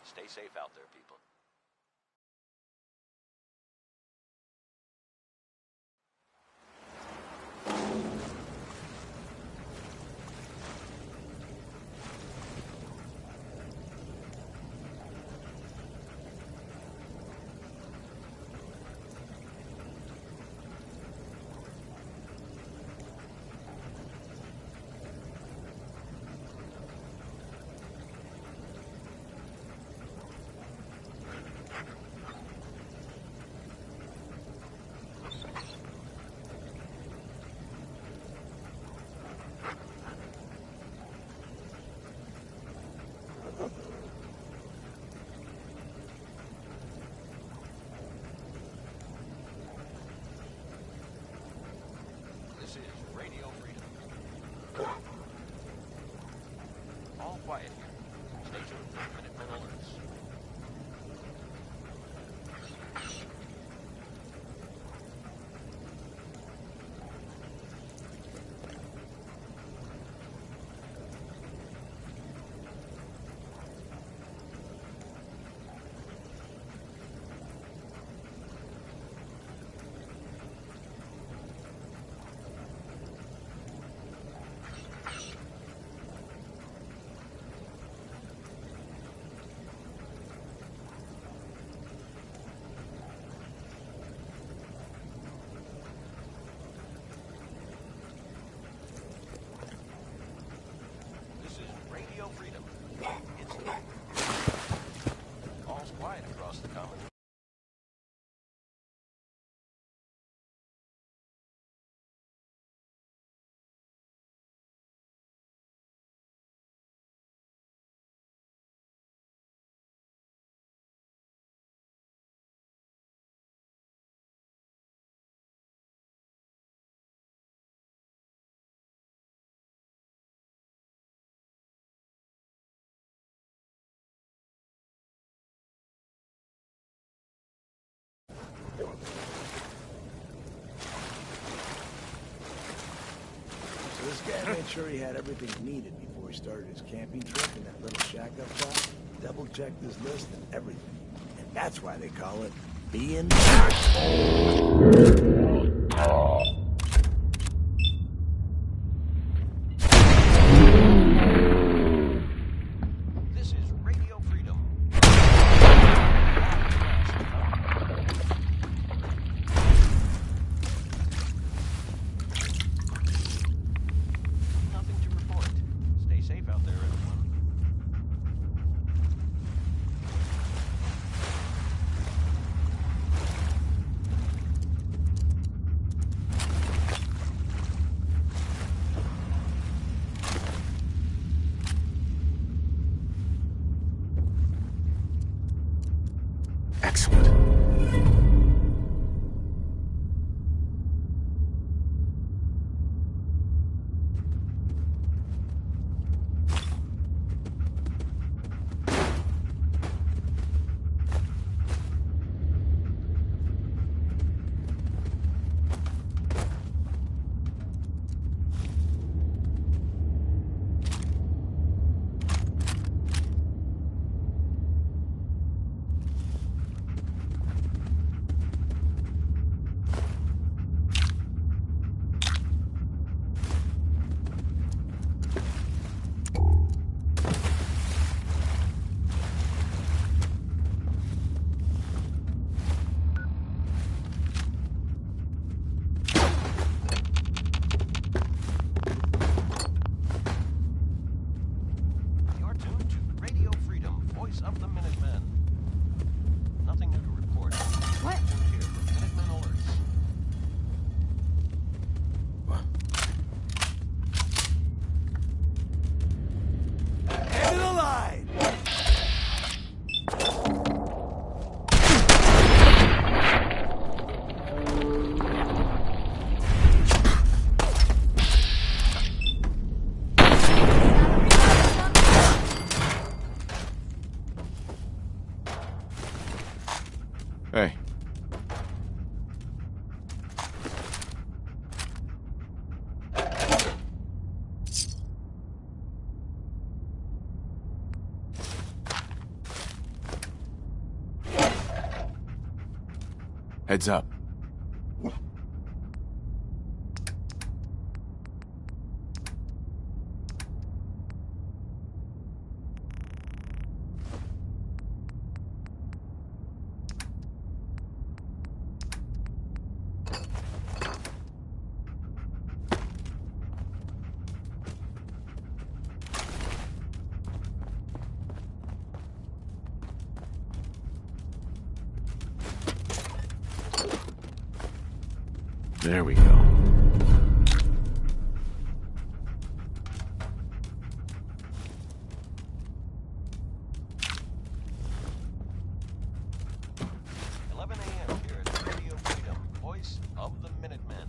Stay safe out there, people. This is Radio Freedom. All quiet here. Stay tuned for Minutemen alerts. Freedom. It's all's quiet across the common. So this guy made sure he had everything he needed before he started his camping trip in that little shack up top. Double-checked his list and everything. And that's why they call it being... This is Radio Freedom. Excellent. You're tuned to Radio Freedom, voice of the Minutemen. Nothing new to report. What? Here for Minutemen alerts. End of the line! Hey. Heads up. There we go. Here at Radio Freedom, voice of the Minutemen.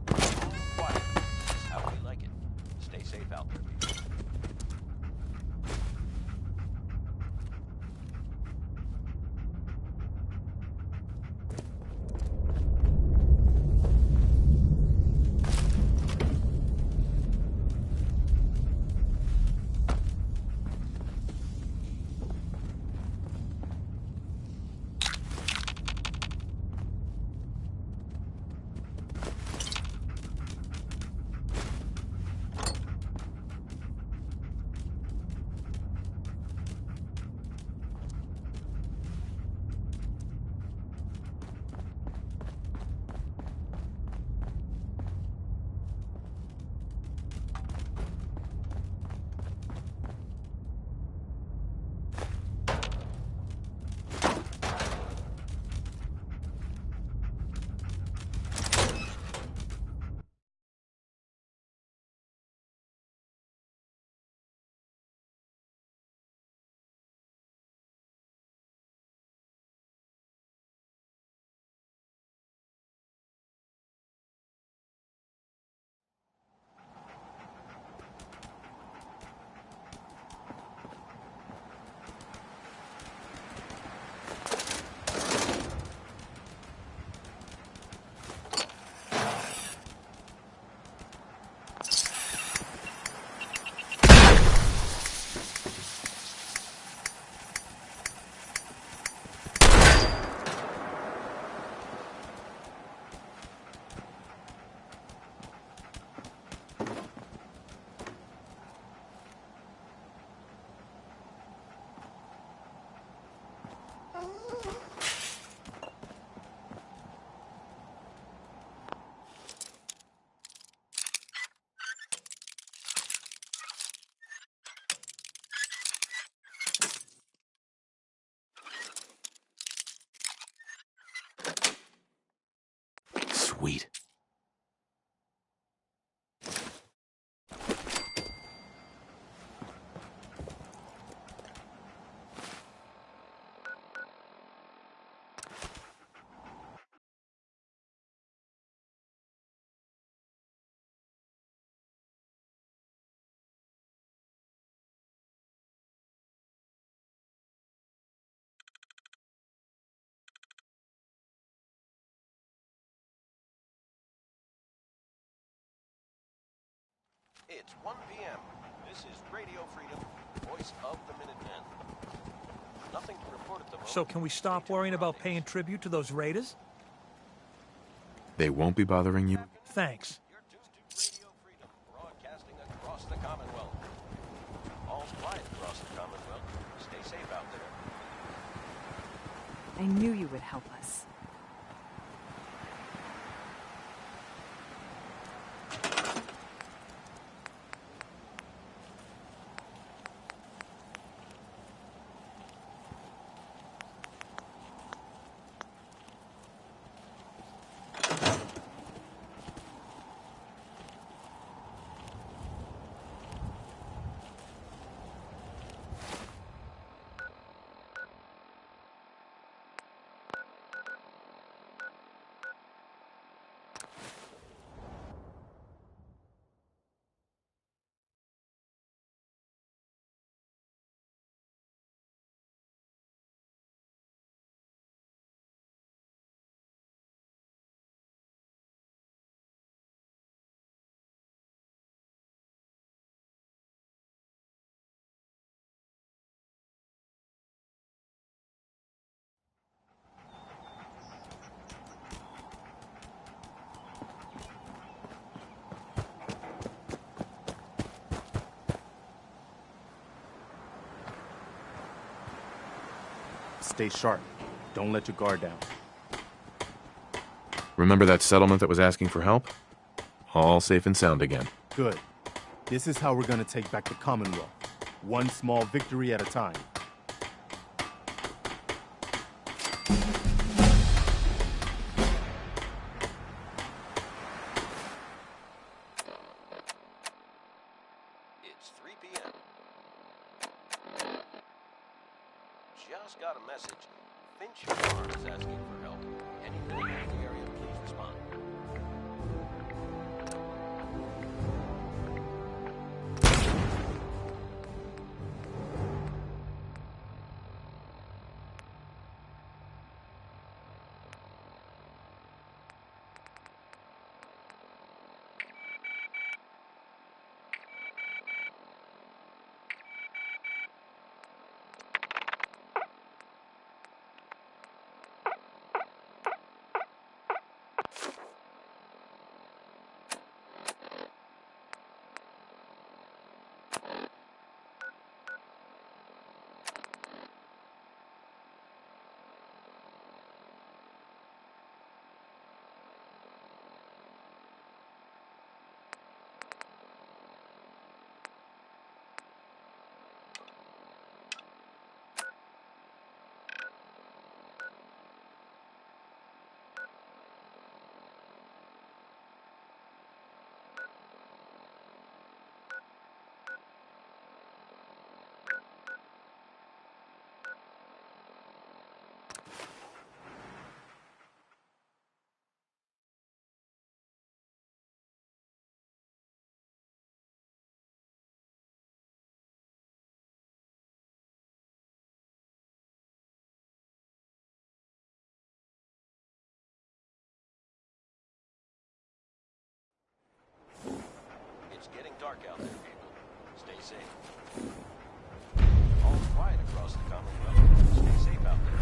Calm and quiet is how we like it. Stay safe out there, people. Sweet. It's 1 p.m. This is Radio Freedom, voice of the Minutemen. Nothing to report at the moment. So can we stop worrying about paying tribute to those raiders? They won't be bothering you? Thanks. You're tuned to Radio Freedom, broadcasting across the Commonwealth. All's quiet across the Commonwealth. Stay safe out there. I knew you would help us. Stay sharp. Don't let your guard down. Remember that settlement that was asking for help? All safe and sound again. Good. This is how we're gonna take back the Commonwealth. One small victory at a time. It's 3 p.m. Just got a message. Finch Farm is asking for help. Anything in the area, please respond. It's getting dark out there, people. Stay safe. All quiet across the Commonwealth. Stay safe out there.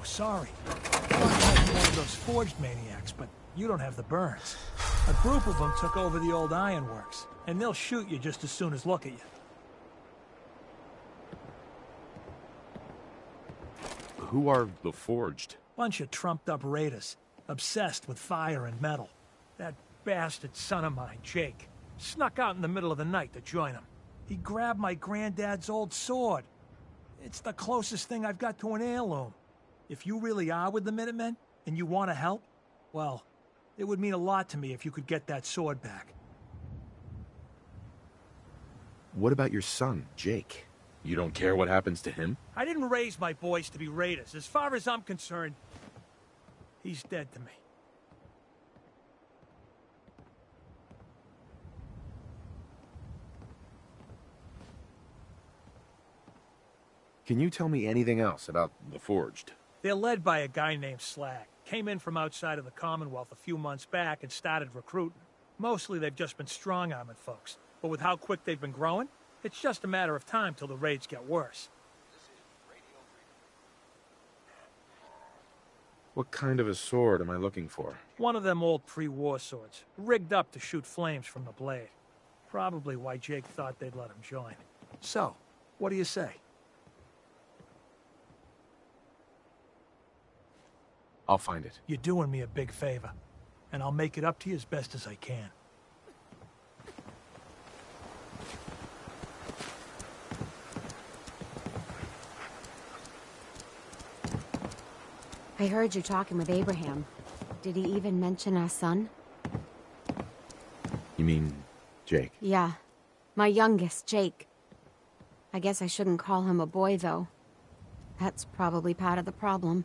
Oh, sorry. I might be one of those forged maniacs, but you don't have the burns. A group of them took over the old ironworks, and they'll shoot you just as soon as look at you. Who are the Forged? Bunch of trumped-up raiders, obsessed with fire and metal. That bastard son of mine, Jake, snuck out in the middle of the night to join him. He grabbed my granddad's old sword. It's the closest thing I've got to an heirloom. If you really are with the Minutemen, and you want to help, well, it would mean a lot to me if you could get that sword back. What about your son, Jake? You don't care what happens to him? I didn't raise my boys to be raiders. As far as I'm concerned, he's dead to me. Can you tell me anything else about the Forged? They're led by a guy named Slag. Came in from outside of the Commonwealth a few months back and started recruiting. Mostly they've just been strong-arming folks. But with how quick they've been growing, it's just a matter of time till the raids get worse. What kind of a sword am I looking for? One of them old pre-war swords, rigged up to shoot flames from the blade. Probably why Jake thought they'd let him join. So, what do you say? I'll find it. You're doing me a big favor, and I'll make it up to you as best as I can. I heard you talking with Abraham. Did he even mention our son? You mean Jake? Yeah. My youngest, Jake. I guess I shouldn't call him a boy, though. That's probably part of the problem.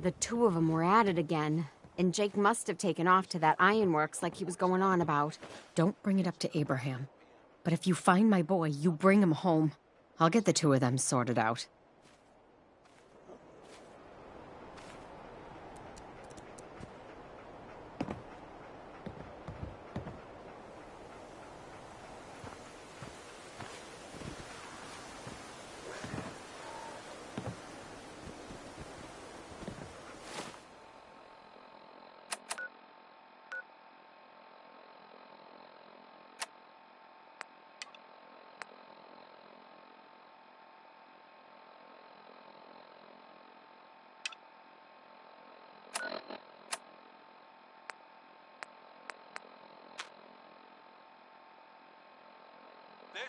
The two of them were at it again, and Jake must have taken off to that ironworks like he was going on about. Don't bring it up to Abraham. But if you find my boy, you bring him home. I'll get the two of them sorted out.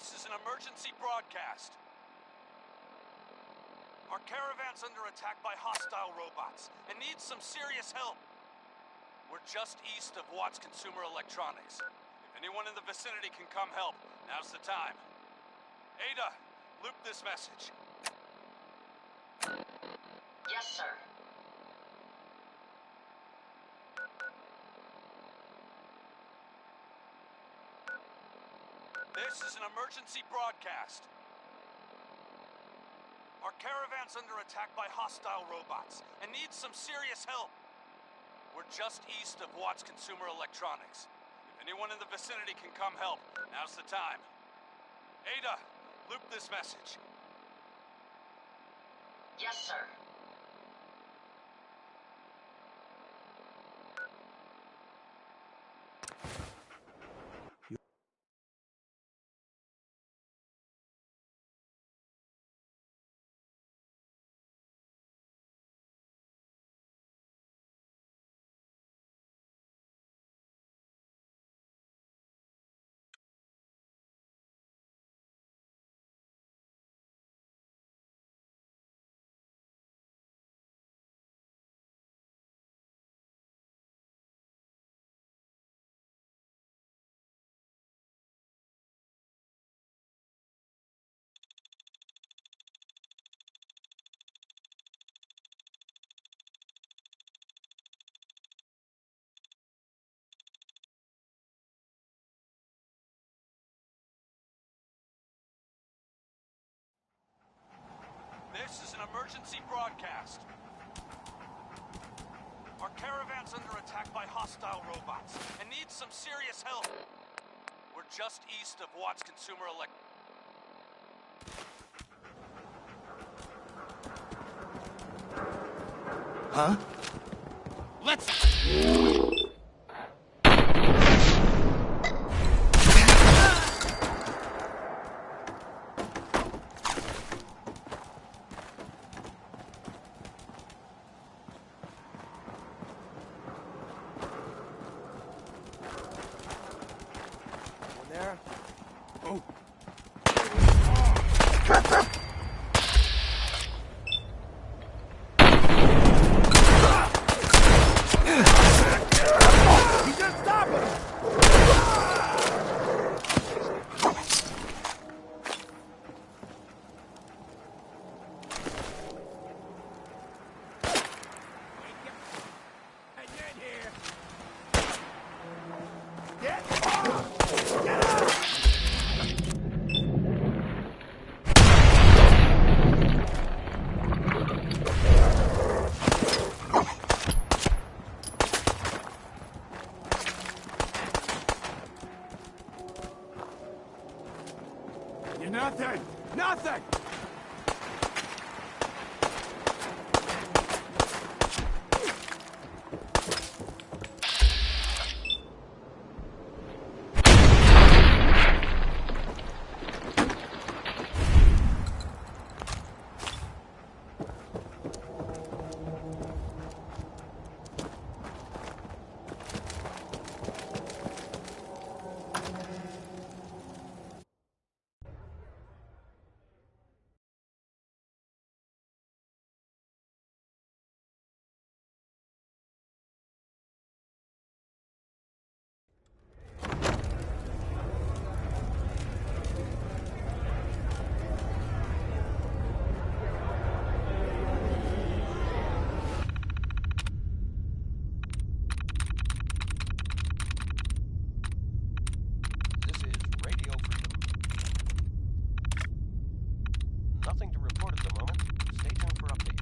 This is an emergency broadcast. Our caravan's under attack by hostile robots and needs some serious help. We're just east of Watts Consumer Electronics. If anyone in the vicinity can come help, now's the time. Ada, loop this message. Yes, sir. This is an emergency broadcast. Our caravan's under attack by hostile robots and needs some serious help. We're just east of Watts Consumer Electronics. If anyone in the vicinity can come help, now's the time. Ada, loop this message. Yes, sir. This is an emergency broadcast. Our caravan's under attack by hostile robots and needs some serious help. We're just east of Watts Consumer Electronics. Huh? Let's... There? Oh. He's gonna stop him! You're nothing! Nothing! This is Radio Freedom. Nothing to report at the moment. Stay tuned for updates.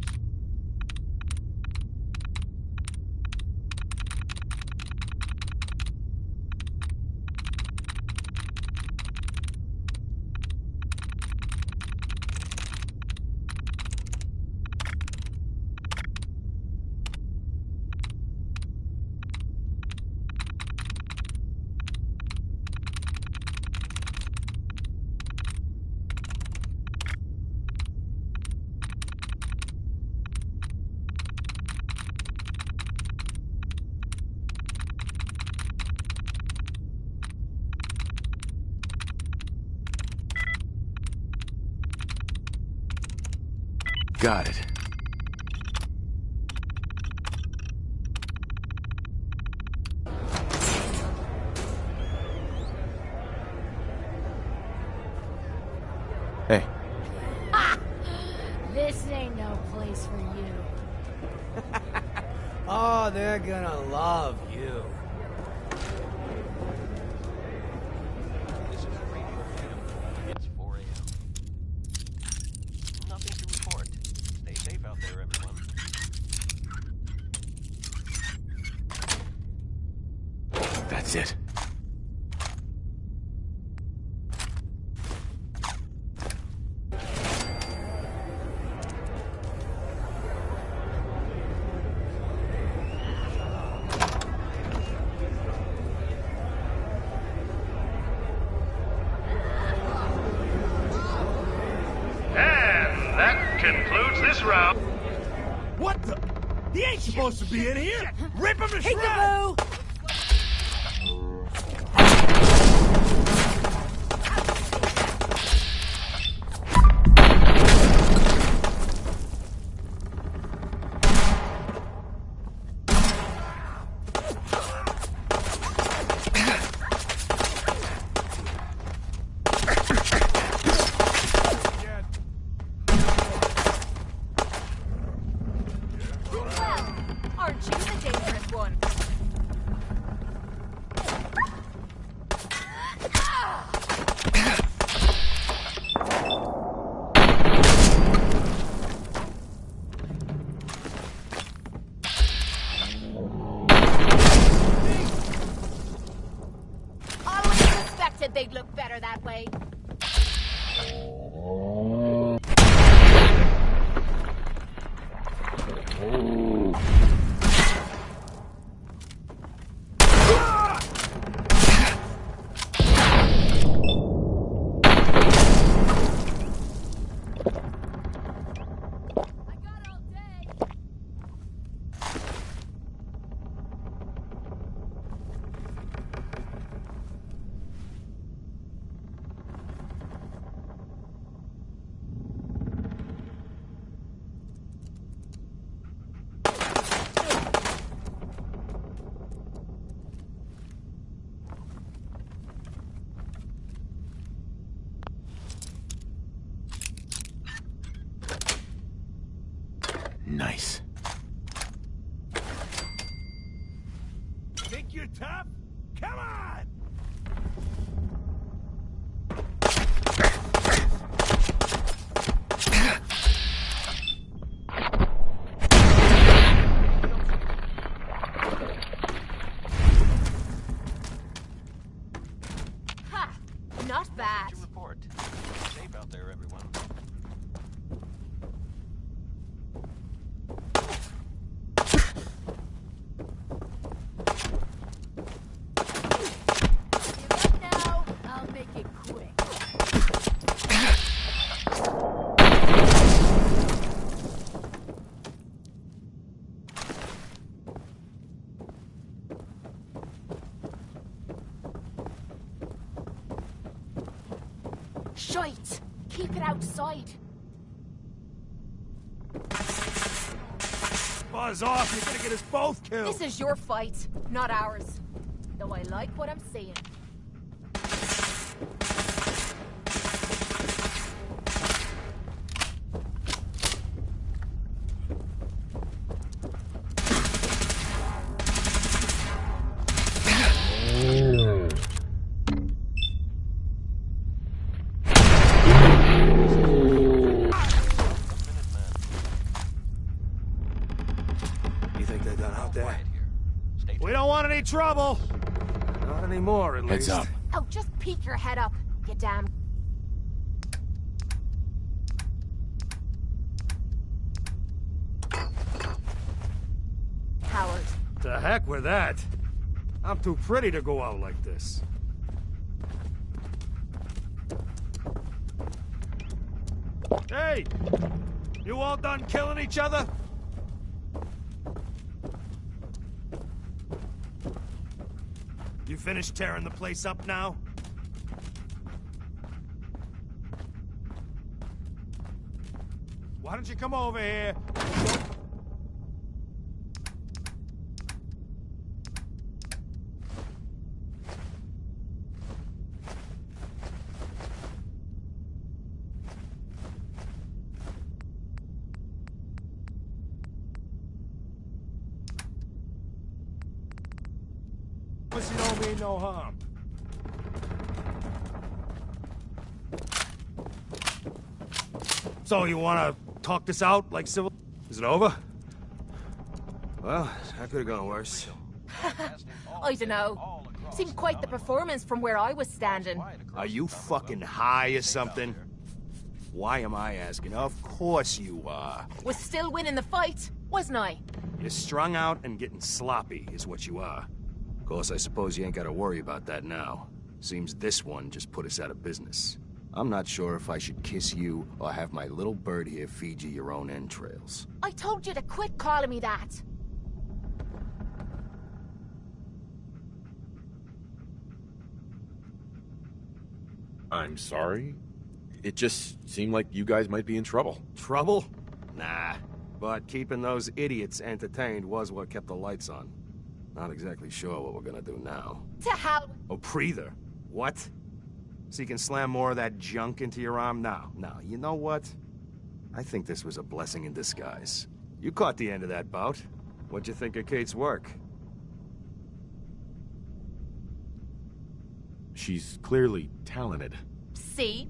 Got it. Hey. This ain't no place for you. Oh, they're gonna love you. This is Radio Freedom. It's 4 a.m. Nothing to report. Stay safe out there, everyone. That's it. And that concludes this round. What the? He ain't supposed to be in here! Rip him to shreds! Aren't you the dangerous one? Always suspected they'd look better that way. Oh. Come on! Ha! Not bad. To report. Safe out there, everyone. Now, I'll make it quick. Shite! Keep it outside. Buzz off, you're gonna get us both killed! This is your fight, not ours. Though I like what I'm seeing. You think they're done out there? We don't want any trouble. Not anymore, at Heads least. up. Oh, just peek your head up, you damn. Coward. The heck with that. I'm too pretty to go out like this. Hey! You all done killing each other? You finished tearing the place up now? Why don't you come over here? Pussy don't mean no harm. So you wanna talk this out like civil? Is it over? Well, that could have gone worse. I dunno. Seemed quite the performance from where I was standing. Are you fucking high or something? Why am I asking? Of course you are. Was still winning the fight, wasn't I? You're strung out and getting sloppy, is what you are. Of course, I suppose you ain't gotta worry about that now. Seems this one just put us out of business. I'm not sure if I should kiss you or have my little bird here feed you your own entrails. I told you to quit calling me that. I'm sorry. It just seemed like you guys might be in trouble. Trouble? Nah. But keeping those idiots entertained was what kept the lights on. Not exactly sure what we're gonna do now. To hell. Oh, breather. What? So you can slam more of that junk into your arm? No, you know what? I think this was a blessing in disguise. You caught the end of that bout. What'd you think of Kate's work? She's clearly talented. See?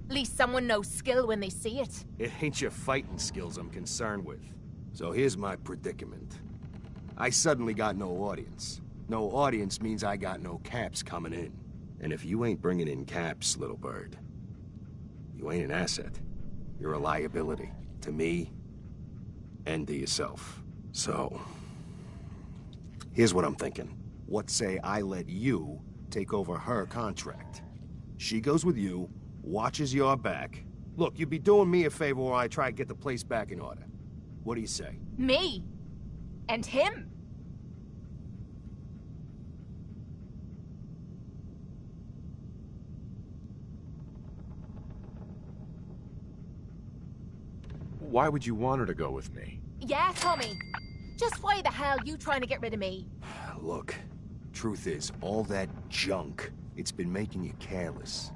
At least someone knows skill when they see it. It ain't your fighting skills I'm concerned with. So here's my predicament. I suddenly got no audience. No audience means I got no caps coming in. And if you ain't bringing in caps, little bird, you ain't an asset. You're a liability to me and to yourself. So, here's what I'm thinking. What say I let you take over her contract? She goes with you, watches your back. Look, you'd be doing me a favor while I try to get the place back in order. What do you say? Me? And him? Why would you want her to go with me? Yeah, Tommy. Just why the hell you trying to get rid of me? Look, truth is, all that junk, it's been making you careless.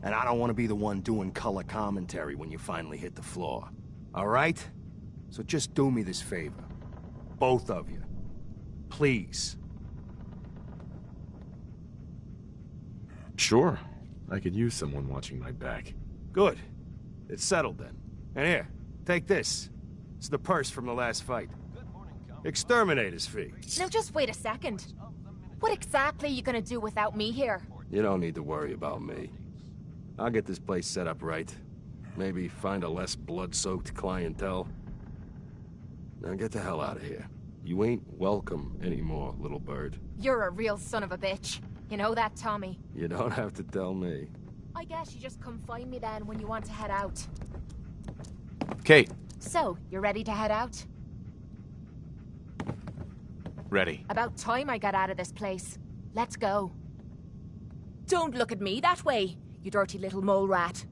And I don't want to be the one doing color commentary when you finally hit the floor. All right? So just do me this favor. Both of you. Please. Sure. I could use someone watching my back. Good. It's settled then. And here, take this. It's the purse from the last fight. Exterminator's fee. Now just wait a second. What exactly are you gonna do without me here? You don't need to worry about me. I'll get this place set up right. Maybe find a less blood-soaked clientele. Now get the hell out of here. You ain't welcome anymore, little bird. You're a real son of a bitch. You know that, Tommy? You don't have to tell me. I guess you just come find me then when you want to head out. Kate. So, you're ready to head out? Ready. About time I got out of this place. Let's go. Don't look at me that way, you dirty little mole rat.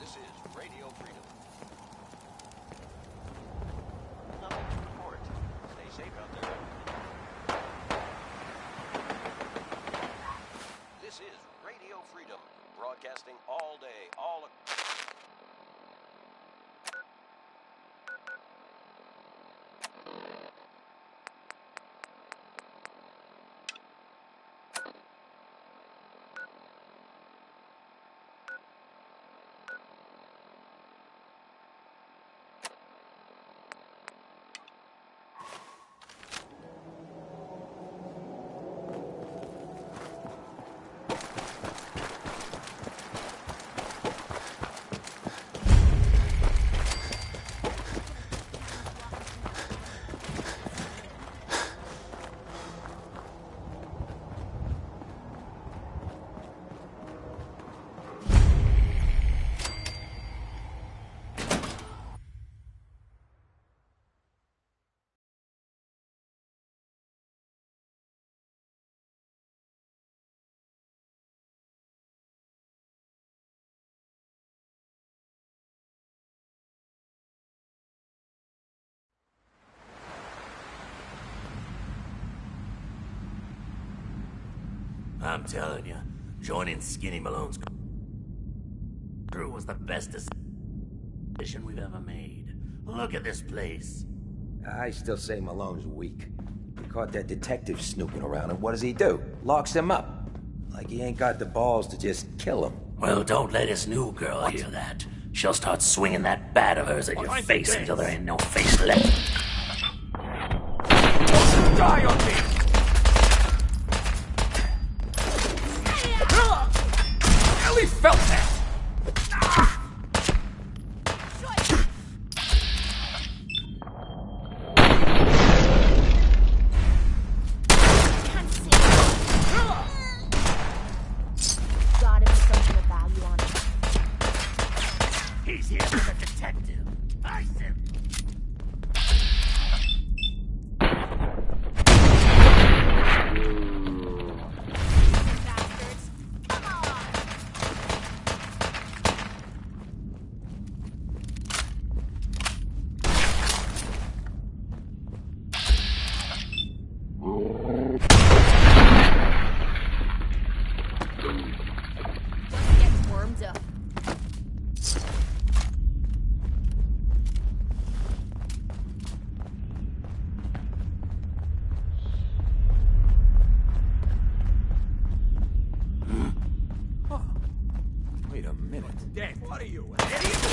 This is Radio Freedom. Nothing to report. Stay safe out there. This is Radio Freedom, broadcasting all day, all... I'm telling you, joining Skinny Malone's crew was the best decision we've ever made. Look at this place. I still say Malone's weak. He caught that detective snooping around, and what does he do? Locks him up. Like he ain't got the balls to just kill him. Well, don't let his new girl hear that. She'll start swinging that bat of hers at your face until there ain't no face left. Die on me! Ellie felt that! What are you, an idiot?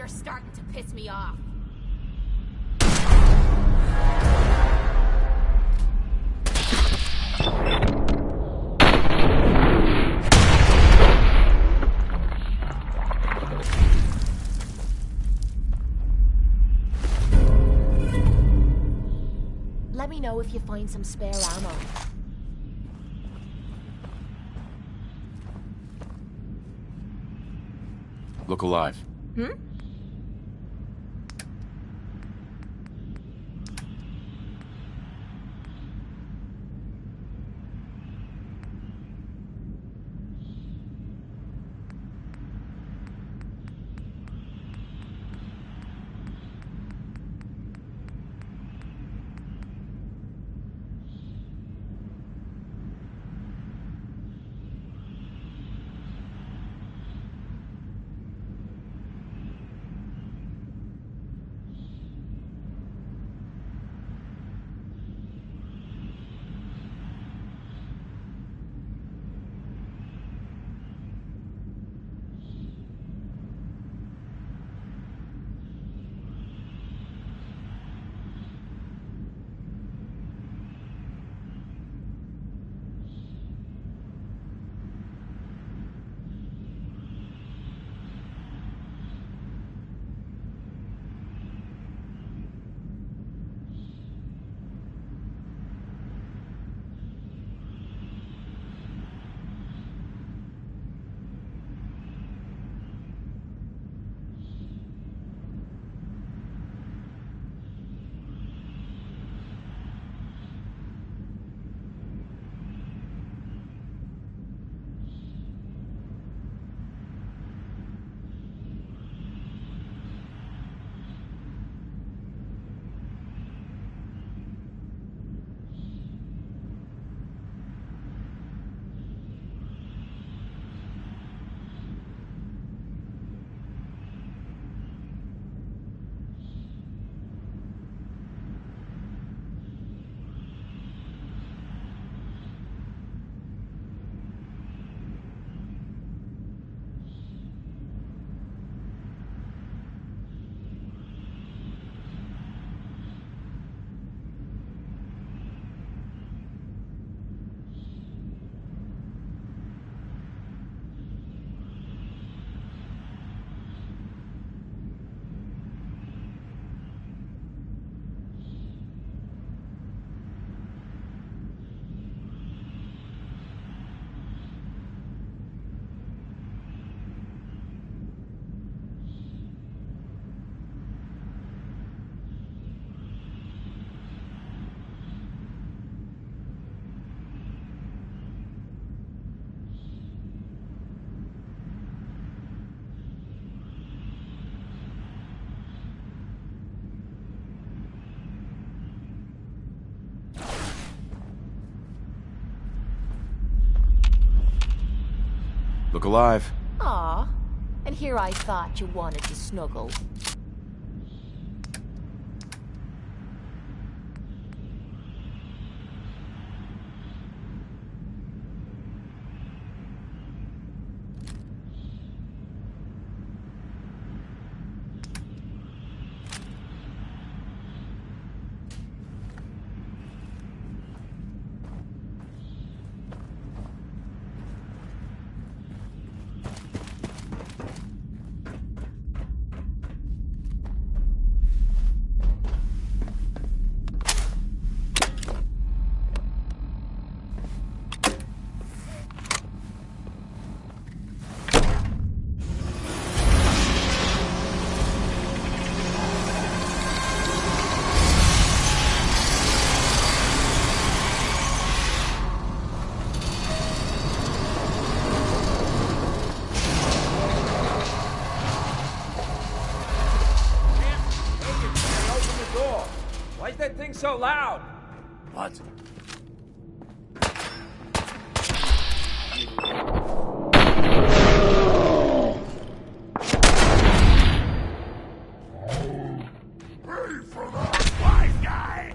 are starting to piss me off. Let me know if you find some spare ammo. Look alive. Hmm? Look alive. Aw, and here I thought you wanted to snuggle. Why is that thing so loud? What? Ready for that, wise guy!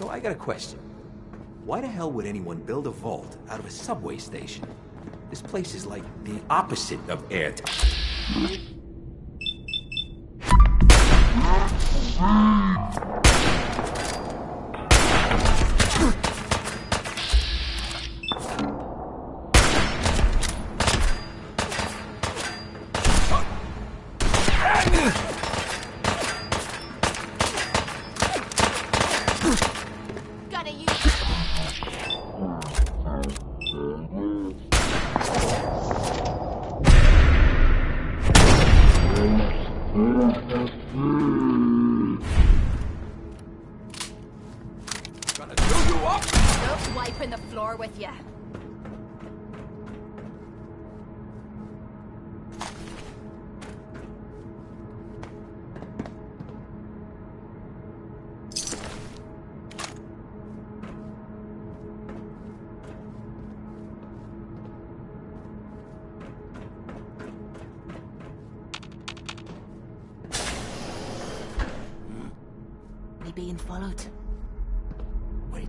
So I got a question. Why the hell would anyone build a vault out of a subway station? This place is like the opposite of airtight. Wiping the floor with you. We being followed? Wait.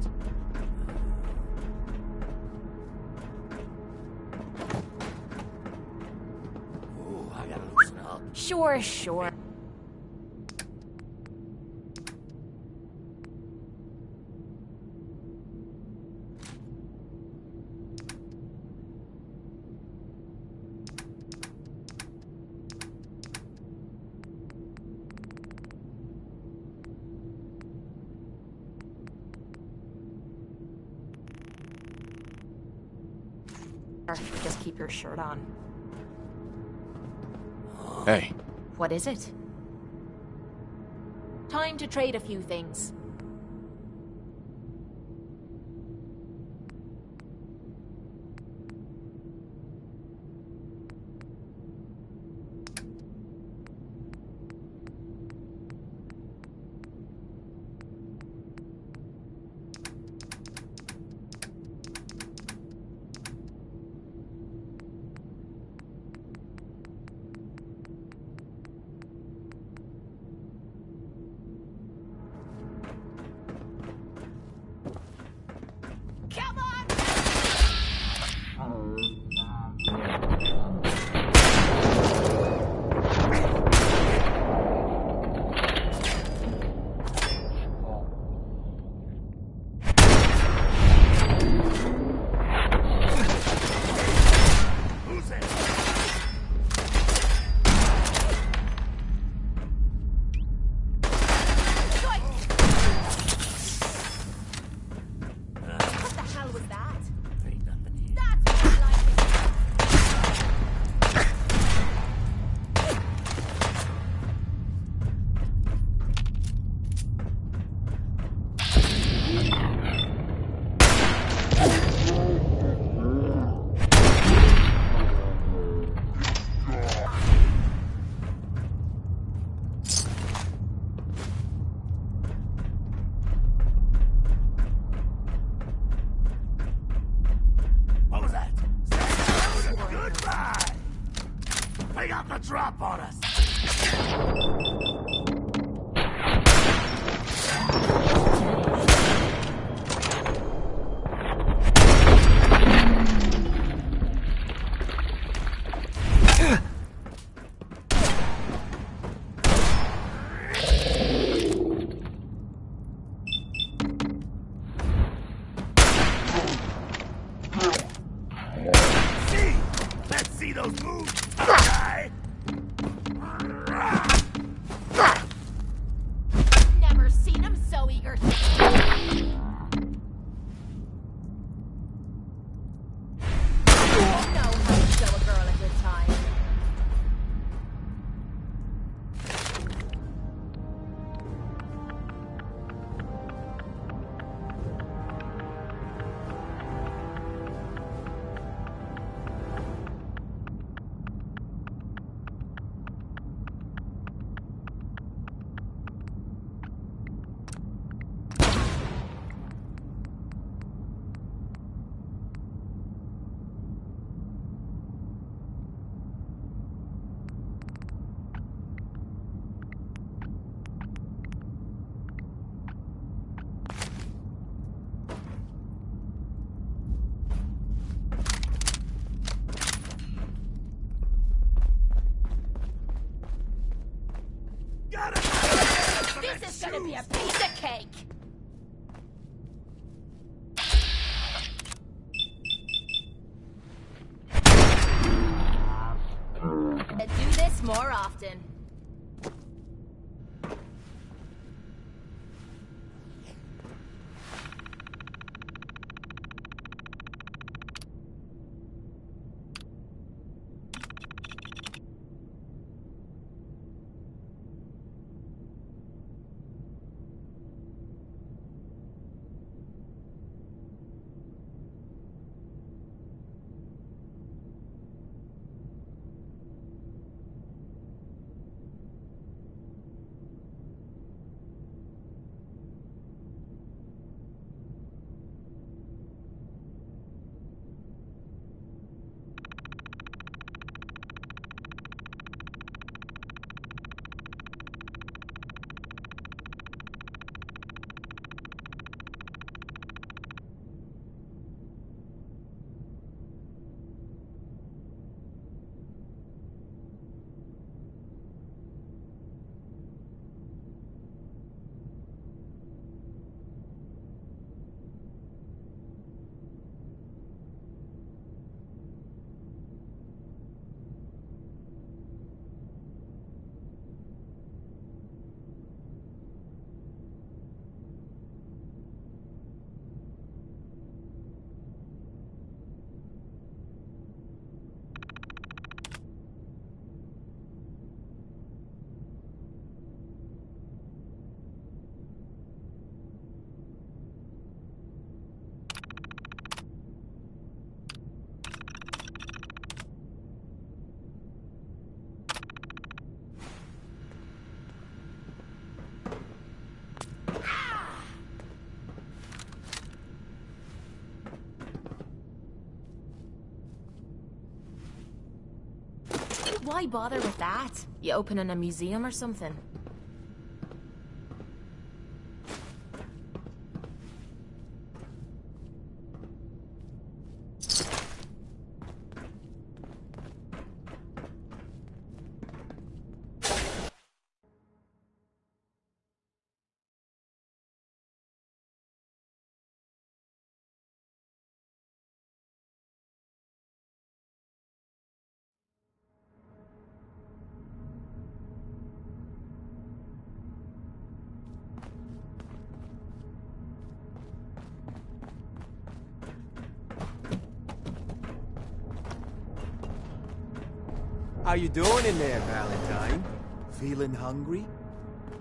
Ooh, I gotta loosen up. Sure, sure. Just keep your shirt on. Hey. What is it? Time to trade a few things. Come on! Who's it? What the hell was that? Ain't nothing here. That's more like it. What was that? Goodbye! They got the drop on us! See? Let's see those moves, guy! Never seen him so eager. It's gonna be a piece of cake! Do this more often. Why bother with that? You opening a museum or something? How you doing in there, Valentine? Feeling hungry?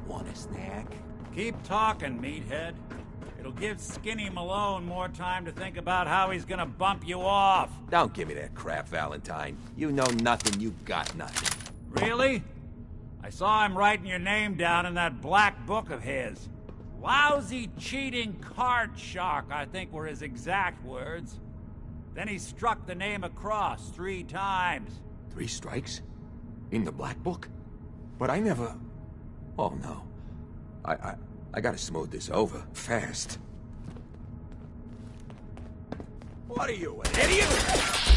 Want a snack? Keep talking, meathead. It'll give Skinny Malone more time to think about how he's gonna bump you off. Don't give me that crap, Valentine. You know nothing, you got nothing. Really? I saw him writing your name down in that black book of his. Lousy, cheating card shark, I think were his exact words. Then he struck the name across 3 times. 3 strikes? In the black book? But I never... Oh, no. I gotta smooth this over, fast. What are you, an idiot?